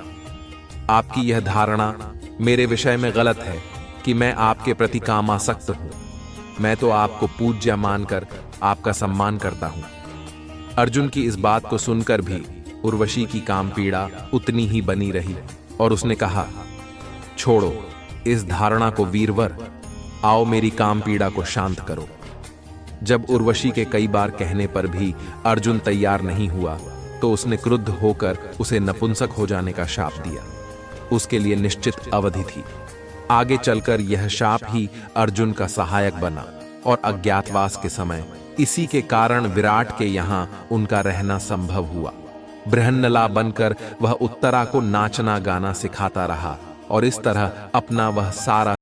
आपकी यह धारणा मेरे विषय में गलत है कि मैं आपके प्रति कामासक्त हूं। मैं तो आपको पूज्य मानकर आपका सम्मान करता हूं। अर्जुन की इस बात को सुनकर भी उर्वशी की काम पीड़ा उतनी ही बनी रही और उसने कहा, छोड़ो इस धारणा को वीरवर, आओ मेरी काम पीड़ा को शांत करो। जब उर्वशी के कई बार कहने पर भी अर्जुन तैयार नहीं हुआ तो उसने क्रुद्ध होकर उसे नपुंसक हो जाने का शाप दिया। उसके लिए निश्चित अवधि थी। आगे चलकर यह शाप ही अर्जुन का सहायक बना और अज्ञातवास के समय इसी के कारण विराट के यहाँ उनका रहना संभव हुआ। बृहन्नला बनकर वह उत्तरा को नाचना गाना सिखाता रहा और इस तरह अपना वह सारा